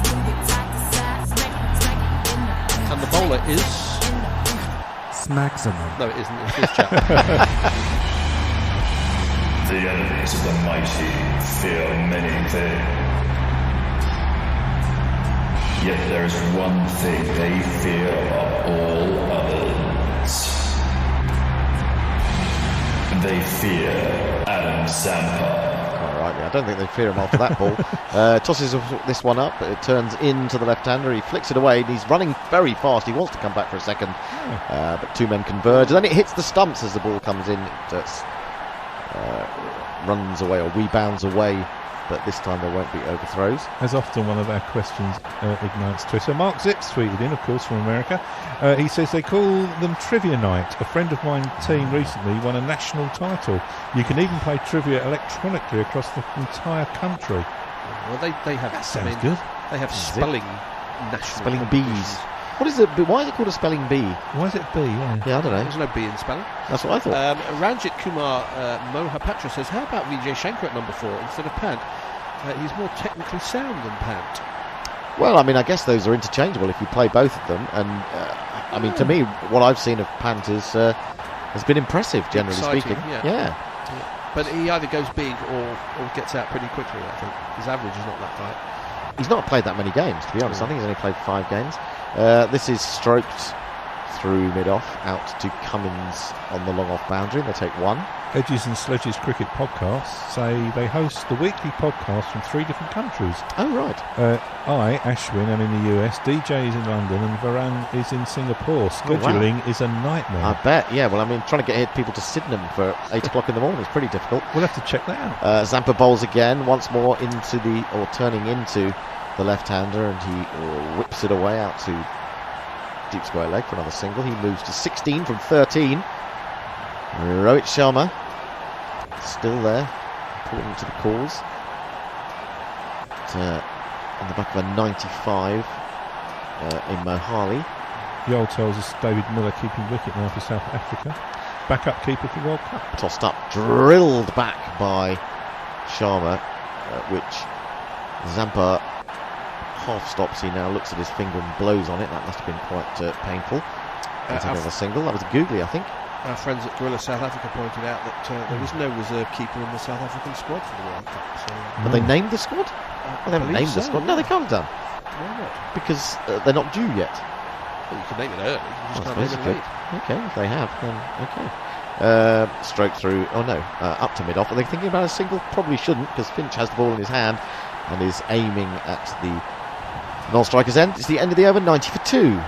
And the bowler is... Smaximum. No, it isn't. It's this chap. The enemies of the mighty fear many things. Yet there is one thing they fear above all others. They fear Adam Zampa. I don't think they fear him after that ball. Tosses this one up. It turns into the left-hander. He flicks it away, and he's running very fast. He wants to come back for a second, but 2 men converge. And then it hits the stumps as the ball comes in. It runs away or rebounds away, but this time there won't be overthrows. As often, one of our questions ignites Twitter. Mark Zips tweeted in, of course, from America. He says they call them Trivia Night. A friend of mine's team recently won a national title. You can even play trivia electronically across the entire country. Well, they have... That sounds good. They have spelling national spelling bees. What is it? Why is it called a spelling bee? Why is it B? Yeah, I don't know. There's no B in spelling. That's what I thought. Ranjit Kumar Mohapatra says, how about Vijay Shankar at number 4 instead of Pant? He's more technically sound than Pant. Well, I mean, I guess those are interchangeable if you play both of them. And, I mean, to me, what I've seen of Pant has been impressive, generally speaking. Yeah. But he either goes big or gets out pretty quickly, I think. His average is not that high. He's not played that many games, to be honest. I think he's only played 5 games. This is stroked through mid-off, out to Cummins on the long-off boundary, and they take one. Edges and Sledges Cricket Podcast say they host the weekly podcast from 3 different countries. Oh, right. I, Ashwin, am in the US, DJ is in London, and Varan is in Singapore. Scheduling is a nightmare. I bet, yeah. Well, I mean, trying to get people to Sydenham for 8 o'clock in the morning is pretty difficult. We'll have to check that out. Zampa bowls again, once more turning into the left-hander, and he whips it away out to deep square leg for another single. He moves to 16 from 13. Rohit Sharma still there, important to the cause. On the back of a 95 in Mohali. Yol tells us David Miller keeping wicket now for South Africa. Backup keeper for World Cup. Tossed up, drilled back by Sharma, which Zampa half stops. He now looks at his finger and blows on it. That must have been quite painful. That's another single. That was googly, I think. Our friends at Gorilla South Africa pointed out that there is no reserve keeper in the South African squad for the World Cup. So, Have they named the squad? They haven't named the squad. No, they can't have done. Why not? Because they're not due yet. Well, you can name it early. You just can't name it late. Okay, if they have, then okay. Stroke through. Oh no, up to mid-off. Are they thinking about a single? Probably shouldn't, because Finch has the ball in his hand and is aiming at the non-striker's end. It's the end of the over, 90 for 2.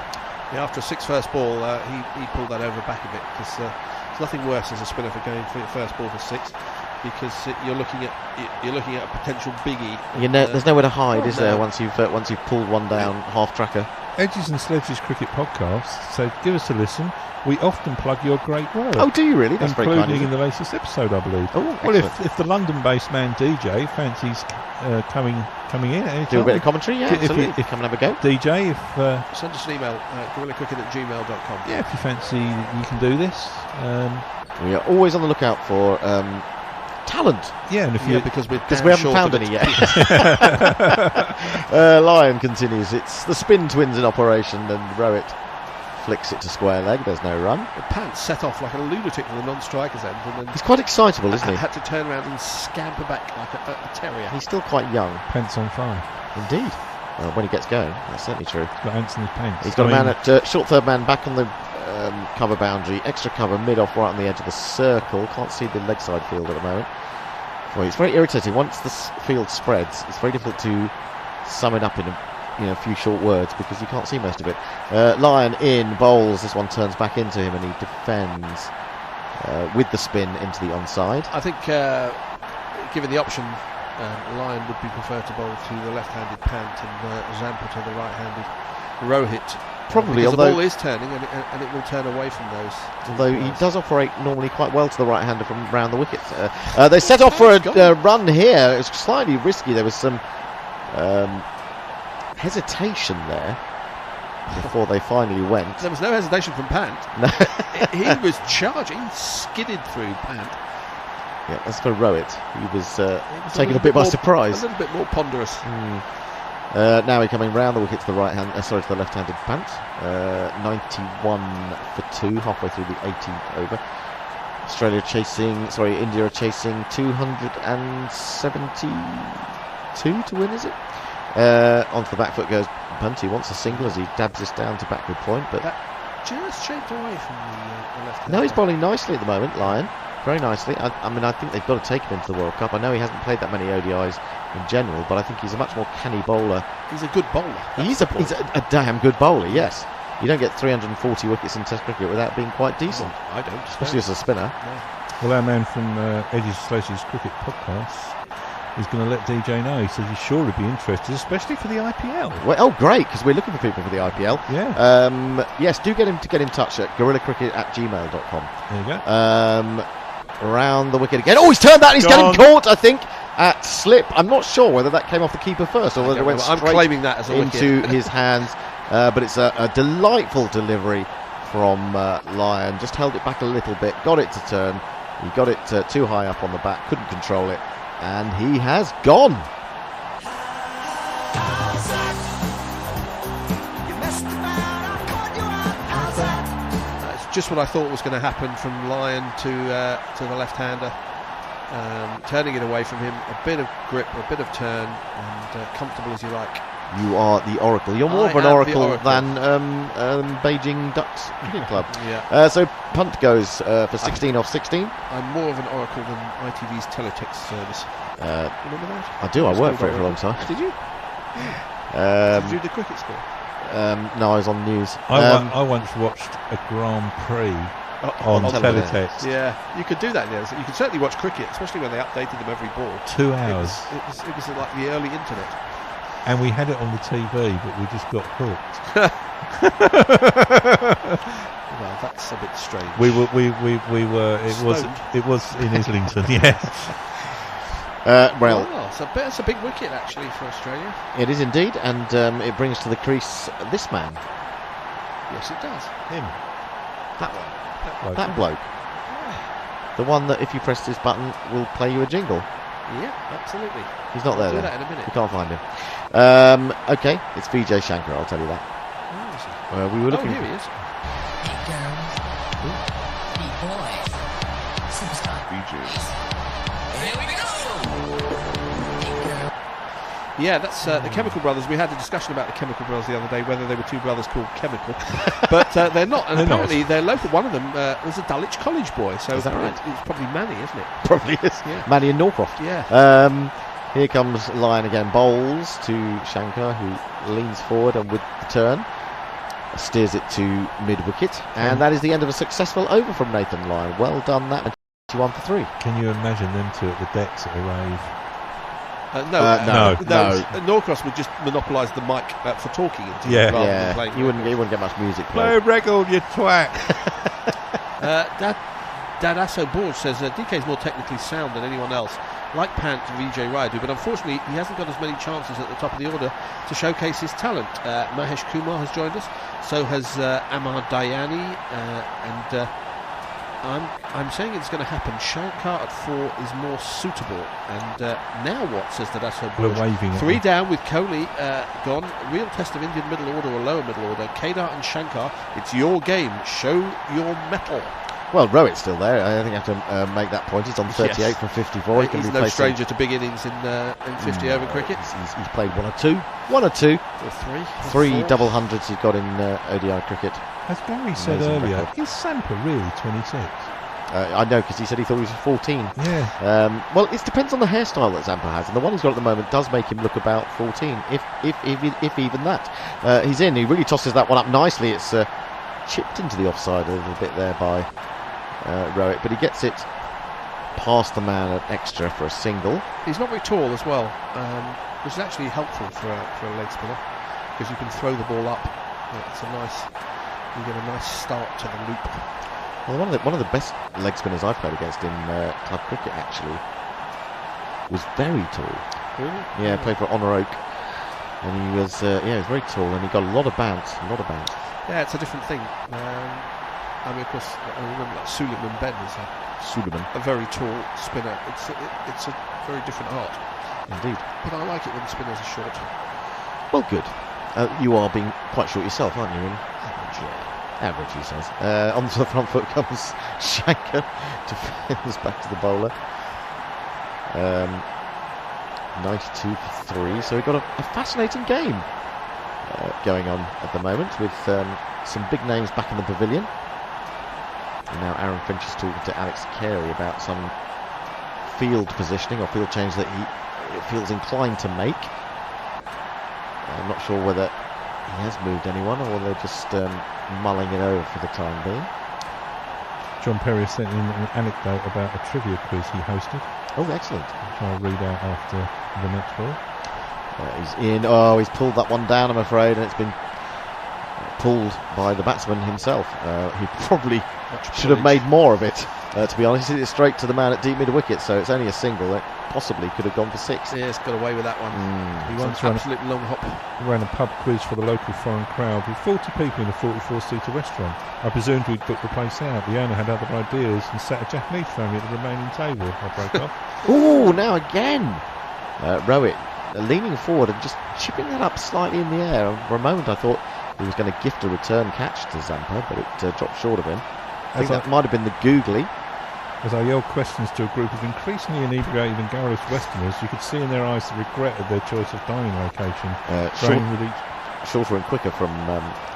Yeah, after a 6 first ball, he pulled that over back a bit, because there's nothing worse as a spinner for going for your first ball for 6, because you're looking at a potential biggie. There's nowhere to hide, is there? Once you've pulled one down, half tracker. Edges and Sledges Cricket Podcast said, give us a listen. We often plug your great work. Oh, do you really? That's very kind. Including in the latest episode, I believe. Oh, well, if the London-based man DJ fancies coming in, do a bit of commentary, yeah, absolutely. Come and have a go. DJ, send us an email, gorillacricket@gmail.com. Yeah, if you fancy, you can do this. We are always on the lookout for talent. Yeah, and because we haven't found any yet. Lion continues. It's the spin twins in operation, and Rohit flicks it to square leg. There's no run. The Pants set off like a lunatic from the non-striker's end, and then he's quite excitable, isn't he? Had to turn around and scamper back like a terrier. He's still quite young. Pants on fire. Indeed. When he gets going, that's certainly true. He's got Anthony Pence. He's got a man at short third man back on the cover boundary, extra cover mid-off right on the edge of the circle. Can't see the leg side field at the moment. Well, it's very irritating. Once the field spreads, it's very difficult to sum it up in a few short words, because you can't see most of it. Lion in, bowls. This one turns back into him, and he defends with the spin into the onside. I think, given the option, Lion would be preferred to bowl to the left-handed Pant and Zampa to the right-handed Rohit. Probably, because the ball is turning, and it will turn away from those. Although he does operate normally quite well to the right-hander from round the wicket. They set off for a run here. It was slightly risky. There was some hesitation there before they finally went. There was no hesitation from Pant. No. He was charging, skidded through Pant. Yeah, that's for Rohit. He was taken a bit by surprise. A little bit more ponderous. Now we're coming round the wicket to the to the left-handed Pant. 91 for 2, halfway through the 18th over. India are chasing 272 to win, is it? Onto the back foot goes Pant. He wants a single as he dabs this down to backward point, but that just shaped away from the left hand. No, he's bowling nicely at the moment, Lion. Very nicely. I think they've got to take him into the World Cup. I know he hasn't played that many ODIs in general, but I think he's a much more canny bowler. He's a good bowler. He's a damn good bowler, yes. You don't get 340 wickets in Test cricket without being quite decent. Well, I don't. Especially as a spinner. No. Well, our man from Edges Sledges Cricket Podcast is going to let DJ know. He says he's sure he'd be interested, especially for the IPL. Well, great, because we're looking for people for the IPL. Yeah. Yes, do get him in touch at gorillacricket@gmail.com. There you go. Around the wicket again. Oh, he's turned that. He's getting caught, I think, at slip. I'm not sure whether that came off the keeper first or whether it went straight claiming that as a into his hands. But it's a delightful delivery from Lion. Just held it back a little bit, got it to turn. He got it too high up on the back, couldn't control it, and he has gone. Just what I thought was going to happen from Lion to the left-hander, turning it away from him, a bit of grip, a bit of turn, and comfortable as you like. You are the Oracle. You're more of an oracle than Beijing Ducks Cricket Club. Yeah. So punt goes for 16 off 16. I'm more of an oracle than ITV's teletext service. Remember that? I do. I worked for it for a long time. Did you? Did you do the cricket score? No, I was on news. I once watched a Grand Prix on teletext. Yeah, you could do that. Yeah, you could certainly watch cricket, especially when they updated them every ball. 2 hours. It was like the early internet. And we had it on the TV, but we just got hooked. Well, that's a bit strange. We were. It was in Islington. Yes. It's a big wicket actually for Australia. It is indeed, and it brings to the crease this man. Yes, it does. Him. That bloke. Yeah. The one that if you press this button will play you a jingle. Yeah, absolutely. He's not there. We'll do that in a minute. We can't find him. Okay, it's Vijay Shankar. I'll tell you that. Where is he? We were looking. Here he is. Yeah, that's the Chemical Brothers. We had a discussion about the Chemical Brothers the other day, whether they were two brothers called Chemical, but they're not. And apparently they're local. One of them was a Dulwich College boy, so is that right? It's probably Manny, isn't it? Probably is. Yeah. Manny and Norcroft. Yeah. Here comes Lyon again. Bowls to Shankar, who leans forward and with the turn steers it to mid-wicket, and that is the end of a successful over from Nathan Lyon. Well done, that. 21 for 3. Can you imagine them two at the decks at a rave? No. Norcross would just monopolise the mic for talking into it rather than playing. You wouldn't get much music played. Play a record, you twat. Dadasso Borge says DK is more technically sound than anyone else, like Pant Vijay Rayadu, but unfortunately he hasn't got as many chances at the top of the order to showcase his talent. Mahesh Kumar has joined us, so has Amar Dayani, and I'm saying it's going to happen. Shankar at 4 is more suitable. And now what, says Dadasso Borge? 3 down with Kohli gone. Real test of Indian middle order or lower middle order. Kedar and Shankar, it's your game. Show your mettle. Well, Rohit's still there. I think I have to make that point. He's on 38 from 54. He's no stranger to big innings in 50 over cricket. He's played 1 or 2. Or 3 double hundreds he's got in ODI cricket. As Barry said earlier, is Sampa really 26? I know, because he said he thought he was 14. Yeah. Well, it depends on the hairstyle that Zampa has, and the one he's got at the moment does make him look about 14, if even that. He's in. He really tosses that one up nicely. It's chipped into the offside a little bit there by Rohit, but he gets it past the man at extra for a single. He's not very tall as well, which is actually helpful for a leg spinner, because you can throw the ball up. You get a nice start to the loop. Well, one of the best leg spinners I've played against in club cricket actually was very tall. Really? Yeah, played for Honor Oak, and he was he was very tall, and he got a lot of bounce. Yeah, it's a different thing. I mean, of course, I remember like Suleiman Ben is a very tall spinner. It's a very different art. Indeed. But I like it when spinners are short. Well, good. You are being quite short yourself, aren't you, really? Average, he says. Onto the front foot comes Shankar. Defends back to the bowler. 92 for 3. So we've got a fascinating game going on at the moment, with some big names back in the pavilion. And now Aaron Finch is talking to Alex Carey about some field positioning or field change that he feels inclined to make. I'm not sure whether he has moved anyone or they're just mulling it over for the time being. John Perry sent in an anecdote about a trivia quiz he hosted. Oh, excellent. Which I'll read out after the next ball. He's in. Oh, he's pulled that one down, I'm afraid, and it's been pulled by the batsman himself. He probably should have made more of it, to be honest. He hit it straight to the man at deep mid-wicket, so it's only a single. It possibly could have gone for 6. Yeah, he's got away with that one. He once ran a pub quiz for the local foreign crowd with 40 people in a 44-seater restaurant. I presumed we'd booked the place out. The owner had other ideas and sat a Japanese family at the remaining table. I broke off. Ooh, now again. Rohit leaning forward and just chipping that up slightly in the air. For a moment I thought he was going to gift a return catch to Zampa, but it dropped short of him. I think that might have been the googly. As I yelled questions to a group of increasingly inebriated and garrulous Westerners, you could see in their eyes the regret of their choice of dining location. Shorter and quicker from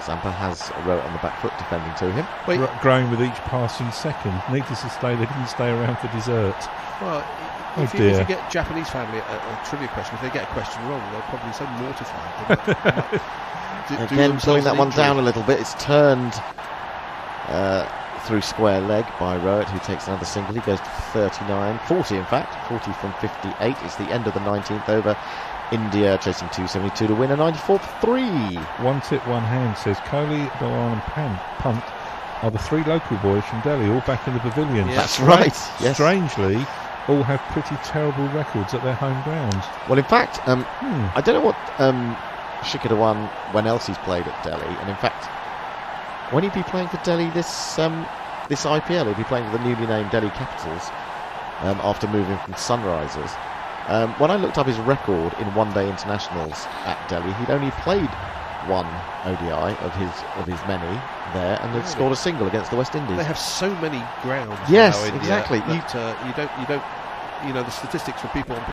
Zampa has Rowett on the back foot defending to him. Growing with each passing second. Needless to say, they didn't stay around for dessert. Well, if you get Japanese family a trivia question, if they get a question wrong, they're probably so mortified. Again, pulling that one down a little bit. It's turned through square leg by Rowett, who takes another single. He goes to 40 in fact, 40 from 58. It's the end of the 19th over. India chasing 272 to win a 94 for 3. One tip, one hand, says Kohli, Dhawan and Pant are the 3 local boys from Delhi, all back in the pavilion. Yeah, that's right. Yes. Strangely, all have pretty terrible records at their home ground. Well, in fact, I don't know what Shikhar Dhawan, when else he's played at Delhi, and in fact, when he'd be playing for Delhi this IPL, he'd be playing for the newly named Delhi Capitals after moving from Sunrisers. When I looked up his record in one-day internationals at Delhi, he'd only played one ODI of his many there, and had scored a single against the West Indies. They have so many grounds. Yes, now, India, exactly. That, you don't. The statistics for people on